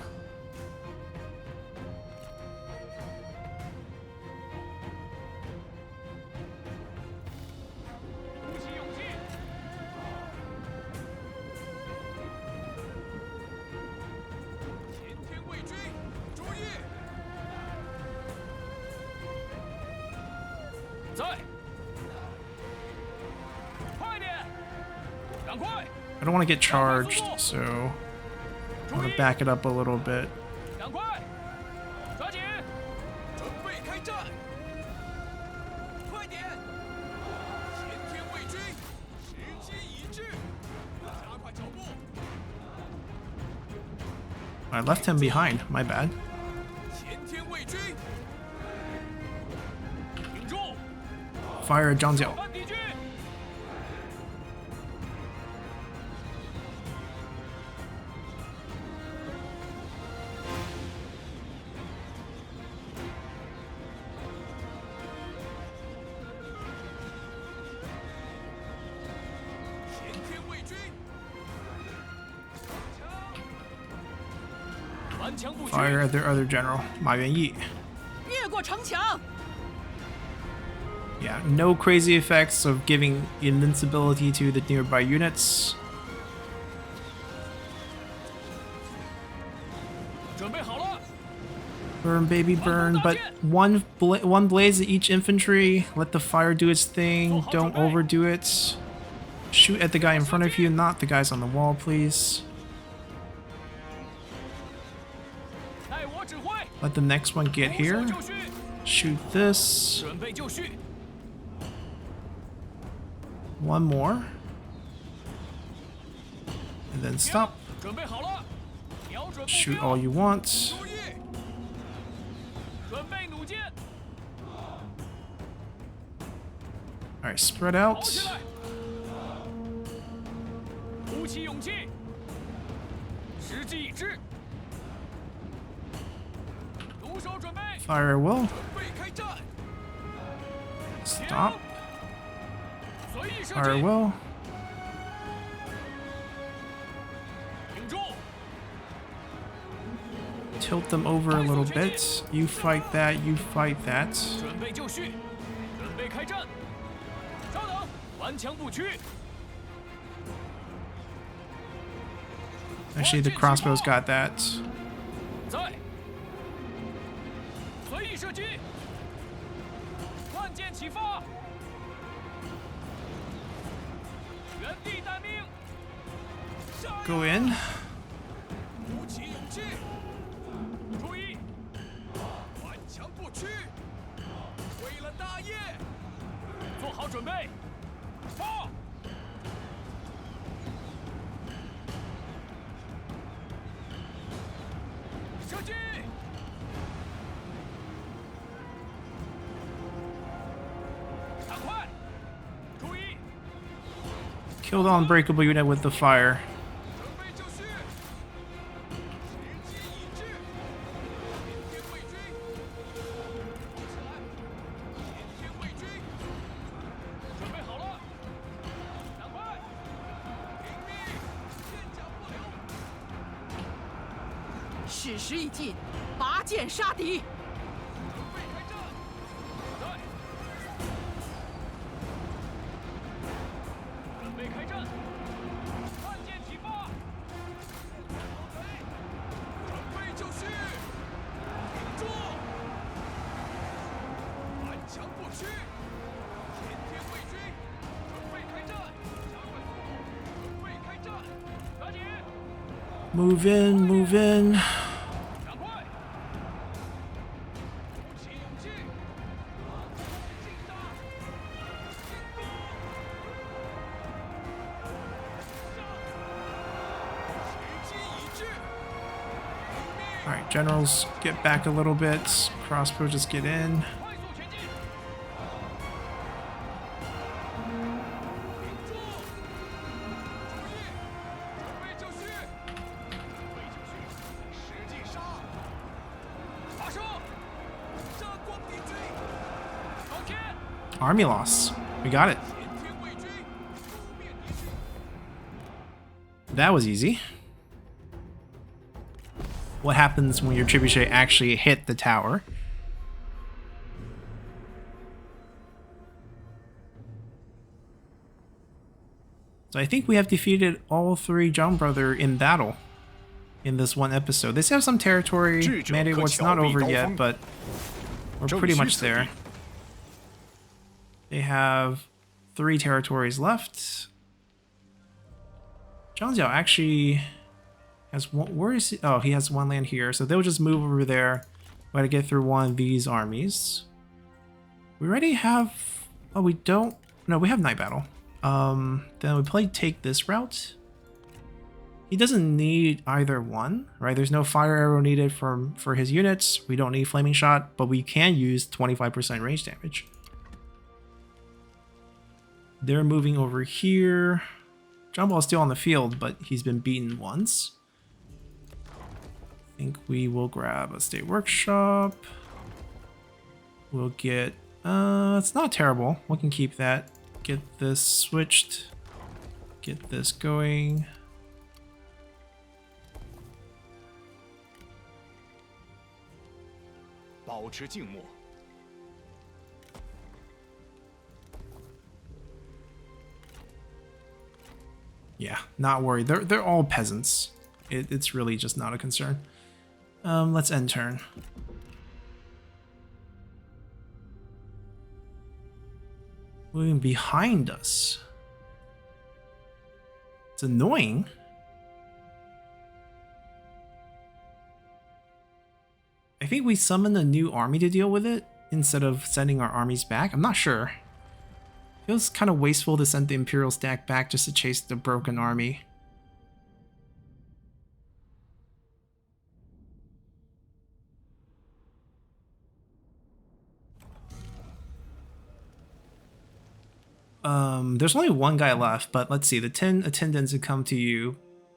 I don't want to get charged, so I'm going to back it up a little bit. I left him behind, my bad. Fire Zhang Jiao. Fire at their other general, Ma Yuanyi. Yeah, no crazy effects of giving invincibility to the nearby units. Burn, baby, burn, but one blaze at each infantry. Let the fire do its thing. Don't overdo it. Shoot at the guy in front of you, not the guys on the wall, please. Let the next one get here. Shoot this. One more. And then stop. Shoot all you want. Alright, spread out. Fire at will. Stop. Fire at will. Tilt them over a little bit. You fight that, you fight that. Actually, the crossbows got that. Go in. Kill the unbreakable unit with the fire. Move in, move in. Generals get back a little bit. Crossbow just get in. 快速前进！停住！注意！准备就绪！准备就绪！使劲杀！发射！杀光敌军！OK。 Army loss. We got it. 前天卫军，扑灭敌军。 That was easy. What happens when your trebuchet actually hit the tower? So I think we have defeated all 3 John Brother in battle in this one episode. They still have some territory. Mandate War's not over yet, but we're pretty much there. They have 3 territories left. Zhang Jiao actually has one. Where is he? Oh, he has 1 land here, so they'll just move over there. We gotta get through one of these armies. We already have. Oh, we don't. No, we have night battle. Then we probably take this route. He doesn't need either one, right? There's no fire arrow needed for his units. We don't need flaming shot, but we can use 25% range damage. They're moving over here. John Ball is still on the field, but he's been beaten once. I think we will grab a state workshop. We'll get it's not terrible. We can keep that. Get this switched. Get this going. Yeah, not worried. They're all peasants. It's really just not a concern. Let's end turn. Moving behind us. It's annoying. I think we summoned a new army to deal with it instead of sending our armies back. I'm not sure. Feels kind of wasteful to send the Imperial stack back just to chase the broken army. There's only 1 guy left, but let's see. The 10 attendants that come to you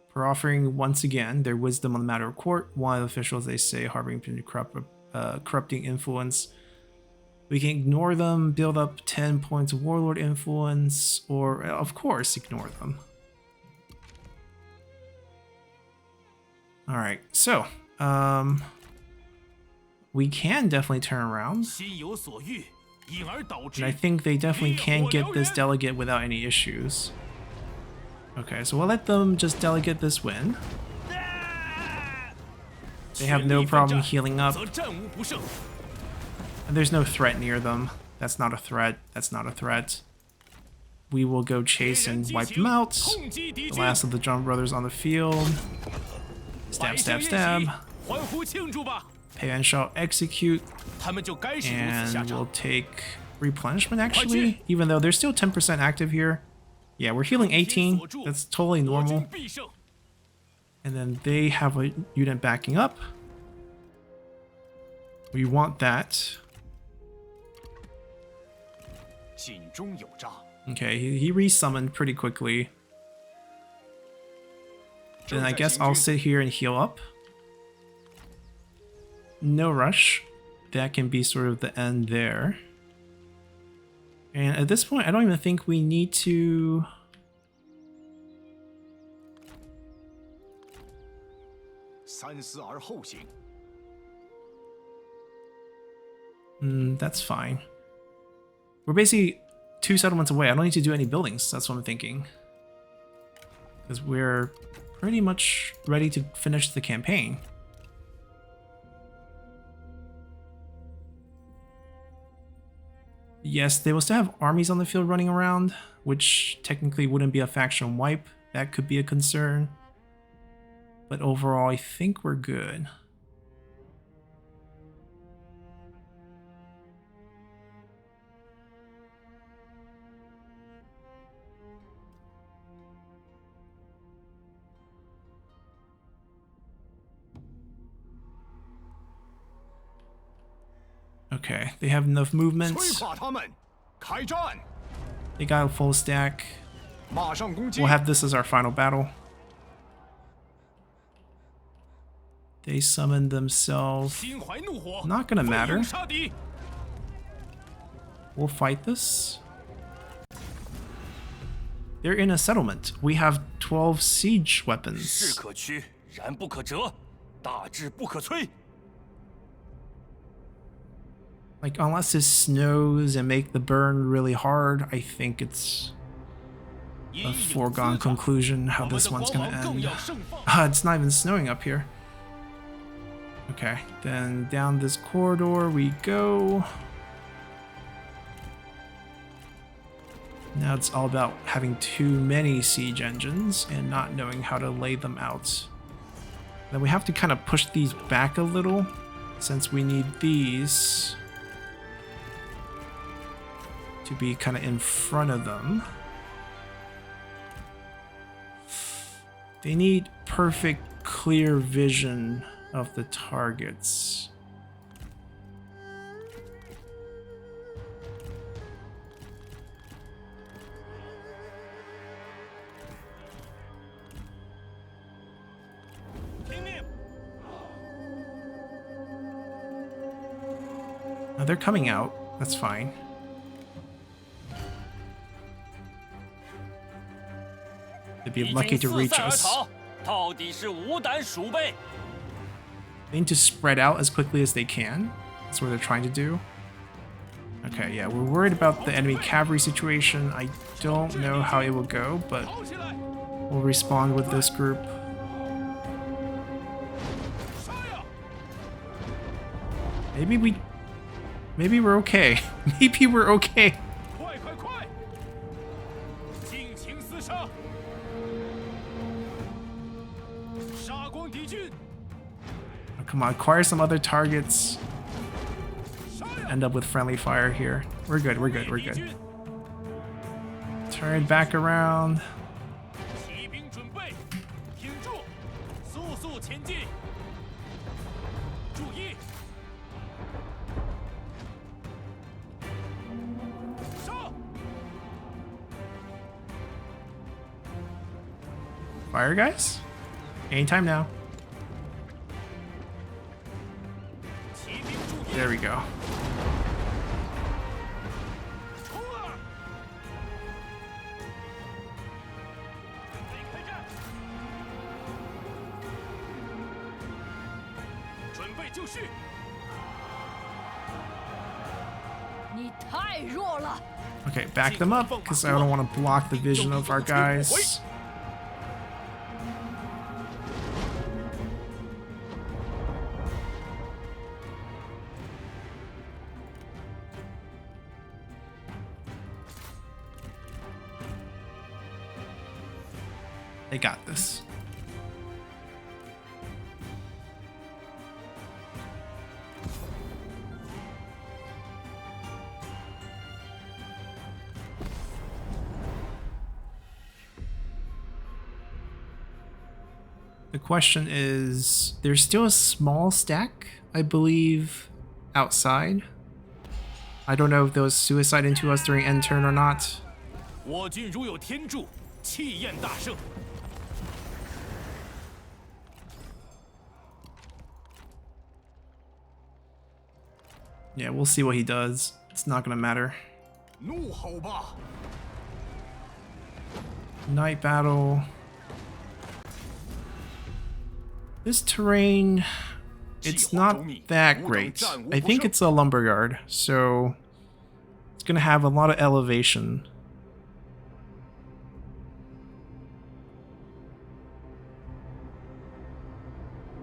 for offering once again their wisdom on the matter of court. One of the officials, they say, harboring corrupting influence. We can ignore them, build up 10 points of warlord influence, or of course ignore them. Alright, so we can definitely turn around. And I think they definitely can get this delegate without any issues. Okay, so we'll let them just delegate this win. They have no problem healing up. And there's no threat near them. That's not a threat. That's not a threat. We will go chase and wipe them out. The last of the John Brothers on the field. Stab, stab, stab. Pei and shall execute. And we'll take replenishment actually, even though they're still 10% active here. Yeah, we're healing 18. That's totally normal. And then they have a unit backing up. We want that. Okay, he resummoned pretty quickly. Then I guess I'll sit here and heal up. No rush. That can be sort of the end there. And at this point, I don't even think we need to... That's fine. We're basically 2 settlements away. I don't need to do any buildings. That's what I'm thinking. Because we're pretty much ready to finish the campaign. Yes, they will still have armies on the field running around, which technically wouldn't be a faction wipe. That could be a concern. But overall, I think we're good. Okay, they have enough movement. 摧垮他们，开战！ They got a full stack. 马上攻击 We'll！have this as our final battle. They summoned themselves. 心怀怒火， Not gonna 奋 matter. 勇杀敌！ We'll fight this. They're in a settlement. We have 12 siege 势 weapons. 可屈，然不可折，大志不可摧。 Like, unless it snows and make the burn really hard, I think it's a foregone conclusion how this one's gonna end. It's not even snowing up here. Okay, then down this corridor we go. Now it's all about having too many siege engines and not knowing how to lay them out. Then we have to kind of push these back a little since we need these to be kind of in front of them. They need perfect, clear vision of the targets. Now they're coming out. That's fine. They'd be lucky to reach us. 到底是无胆鼠辈。 They need to spread out as quickly as they can. That's what they're trying to do. Okay, yeah, we're worried about the enemy cavalry situation. I don't know how it will go, but 跑起来！ we'll respond with this group. 杀呀！ Maybe we're okay. Maybe we're okay. 快快快！尽情厮杀！杀光敌军！ Oh, come on, acquire some other targets. 杀呀！ End up with friendly fire here. We're good, we're good, we're 敌 good. 军！ Turn back around. 骑兵准备，挺住，速速前进！注意！杀！ Fire, guys? Anytime now. 骑兵注意！ There we go. 冲啊！准备开战！准备就绪！ 你太弱了。 Okay, back them up, because I don't want to block the vision of our guys. They got this. The question is, there's still a small stack, I believe, outside. I don't know if those suicide into us during end turn or not. 我军如有天助，气焰大盛。 Yeah, we'll see what he does. It's not gonna matter. 怒吼吧！ Night battle. This terrain, it's not that great. I think it's a lumberyard, so it's gonna have a lot of elevation.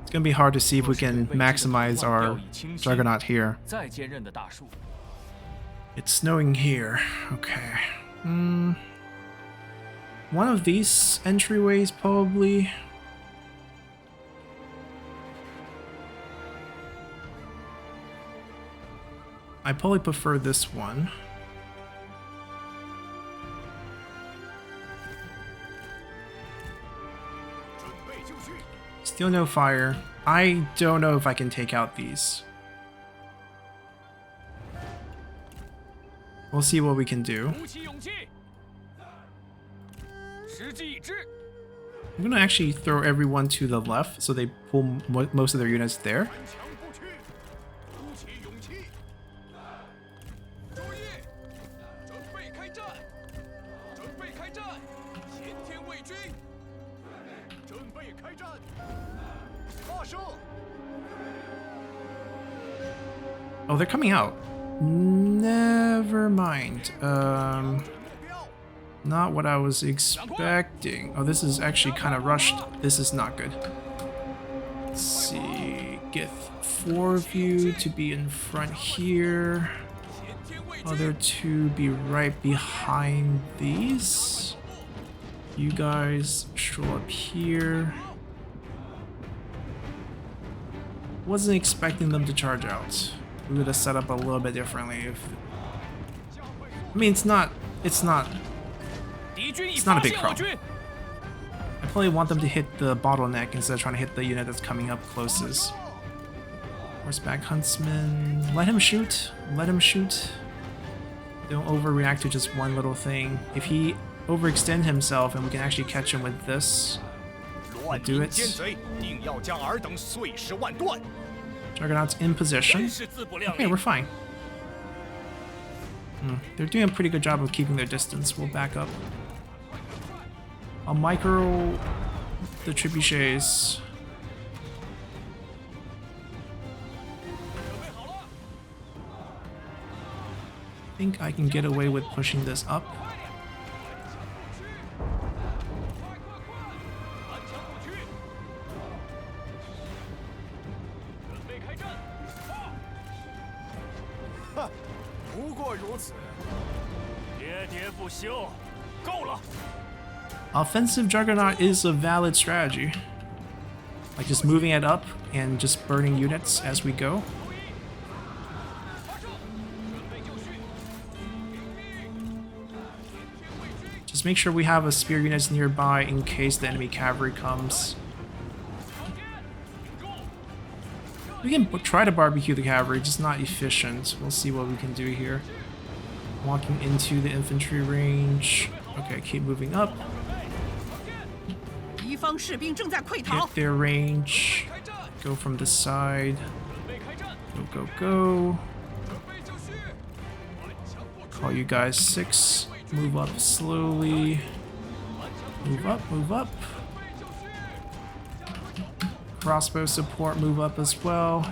It's gonna be hard to see if we can maximize our juggernaut here. 再坚韧的大树。 It's snowing here. Okay. One of these entryways, probably. I probably prefer this one. Still no fire. I don't know if I can take out these. We'll see what we can do. 鼓起勇气，时机已至。 I'm gonna actually throw everyone to the left so they pull most of their units there. 顽强不屈，鼓起勇气。注意，准备开战！准备开战！前天卫军，准备开战！发射！ Oh, they're coming out. Never mind. 目标， Not what I was expecting. Oh, this is actually kind of rushed. This is not good. Let's see. Get 4 of you to be in front here. 前天卫军， Other 2 be right behind these. You guys show up here. Wasn't expecting them to charge out. We would have set up a little bit differently if... I mean, it's not 敌军已 It's not a 发 big 现我 problem. 军， I probably want them to hit the bottleneck instead of trying to hit the unit that's coming up closest. Horseback Huntsman. Let him shoot. Let him shoot. Don't overreact to just one little thing. If he overextend himself and we can actually catch him with this, 乱 Do 民 it. 奸贼，定要将尔等碎尸万段。 Juggernaut's in 真 position. 是自不量 Okay, 力 we're。fine. They're doing a pretty good job of keeping their distance. We'll back up. I'll micro the trebuchets. 准备好了， I think I can get away with pushing this up. 顽强不屈，准备开战。哼，不过如此。 喋喋不休，够了！ Offensive Juggernaut is a valid strategy. Like just moving it up and just burning units as we go. 发射，准备就绪。迎敌，前天卫军， Just make sure we have a spear units nearby in case the enemy cavalry comes. 朝天，进攻。 We can try to barbecue the cavalry, just not efficient. We'll see what we can do here. Walking into the infantry range. Okay, keep moving up. 敌方士兵正在溃逃 Hit，their range. 开战， Go from the side. 准备开战， Go, go, go. 准备就绪。顽强不屈， Call you guys 6. Move up slowly. Move up, move up. 准备就绪。 Crossbow support move up as well.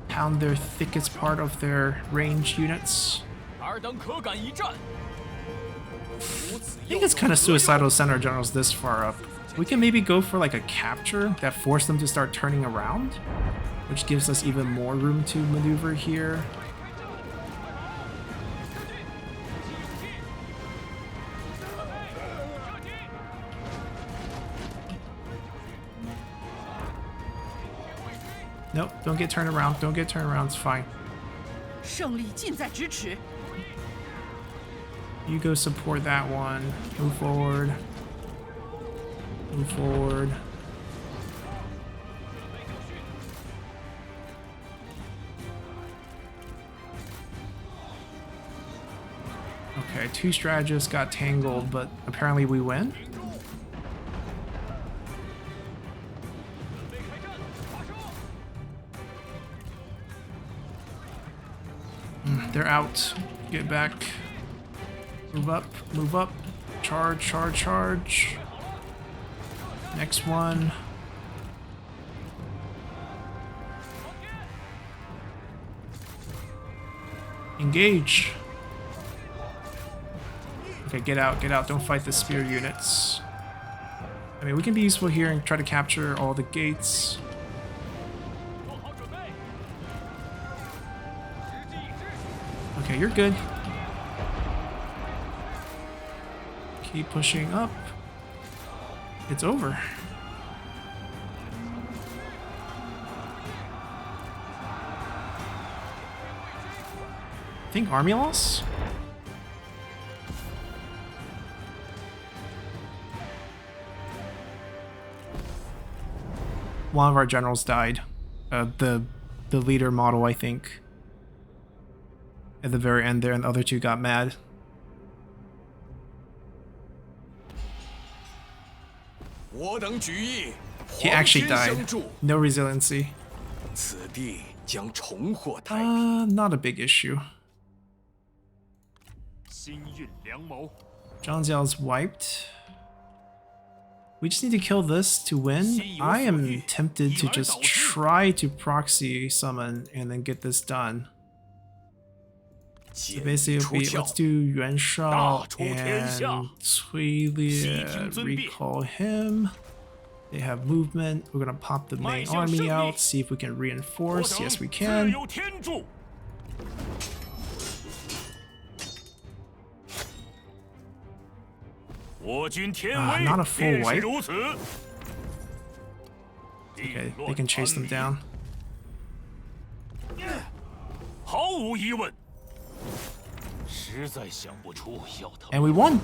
Pound their thickest part of their range units. 尔等可敢一战。 I think it's kind of suicidal to send our generals this far up. We can maybe go for like a capture that force them to start turning around, which gives us even more room to maneuver here. Nope, don't get turned around. Don't get turned around. It's fine. 胜利近在咫尺。 You go support that one. Move forward. Move forward. Okay, 2 strategists got tangled, but apparently we win. 准备开战，发射！ They're out. Get back. Move up. Move up. Charge, charge, charge. Next one. Engage. Okay, get out, get out. Don't fight the spear units. I mean, we can be useful here and try to capture all the gates. 做好准备，时机已至。 Okay, you're good. Keep pushing up. It's over. Think army loss? One of our generals died. The leader model, I think. at the very end there, and the other two got mad. He actually died. No resiliency. Not a big issue. Zhang Jiao's wiped. We just need to kill this to win. I am tempted to just try to proxy summon and then get this done. So basically, let's do Yuan Shao and Cui Lie, recall him. They have movement. We're gonna pop the main army out, see if we can reinforce. Yes, we can. Not a full wipe. Okay, they can chase them down. And we won!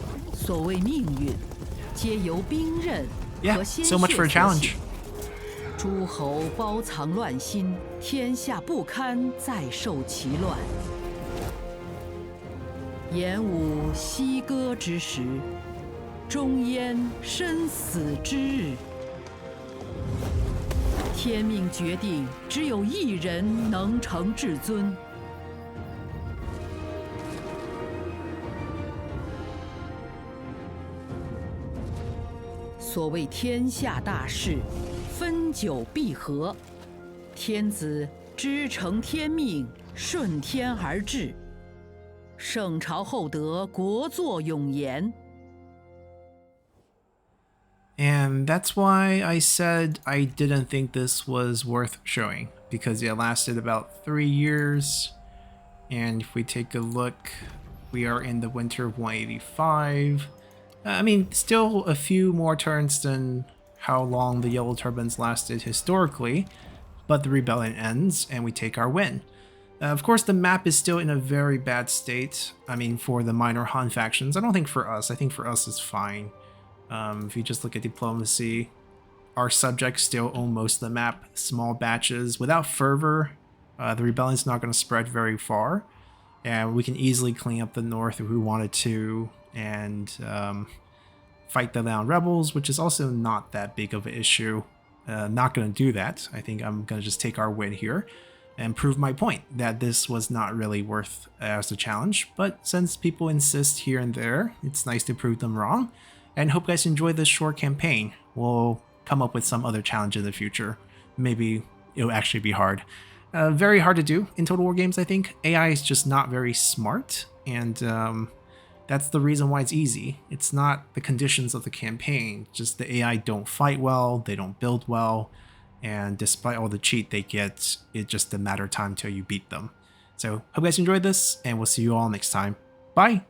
Yeah, so much for a challenge. 诸侯包藏乱心，天下不堪再受其乱。演武西歌之时，终焉生死之日。天命决定，只有一人能成至尊。所谓天下大事，分久必合。天子知承天命，顺天而治。圣朝厚德，国祚永延。 And that's why I said I didn't think this was worth showing, because it lasted about 3 years. And if we take a look, we are in the winter of 185. I mean, still a few more turns than how long the Yellow Turbans lasted historically, but the rebellion ends and we take our win. Of course, the map is still in a very bad state. I mean, for the minor Han factions. I don't think for us. I think for us it's fine. If you just look at diplomacy, our subjects still own most of the map, small batches. Without fervor, the rebellion's not going to spread very far, and we can easily clean up the north if we wanted to, and fight the Liang rebels, which is also not that big of an issue. Not going to do that. I think I'm going to just take our win here and prove my point that this was not really worth as a challenge, but since people insist here and there, it's nice to prove them wrong. And hope you guys enjoyed this short campaign. We'll come up with some other challenge in the future. Maybe it'll actually be hard. Very hard to do in Total War games, I think. AI is just not very smart, and that's the reason why it's easy. It's not the conditions of the campaign, just the AI don't fight well, they don't build well, and despite all the cheat they get, it's just a matter of time till you beat them. So hope you guys enjoyed this, and we'll see you all next time. Bye!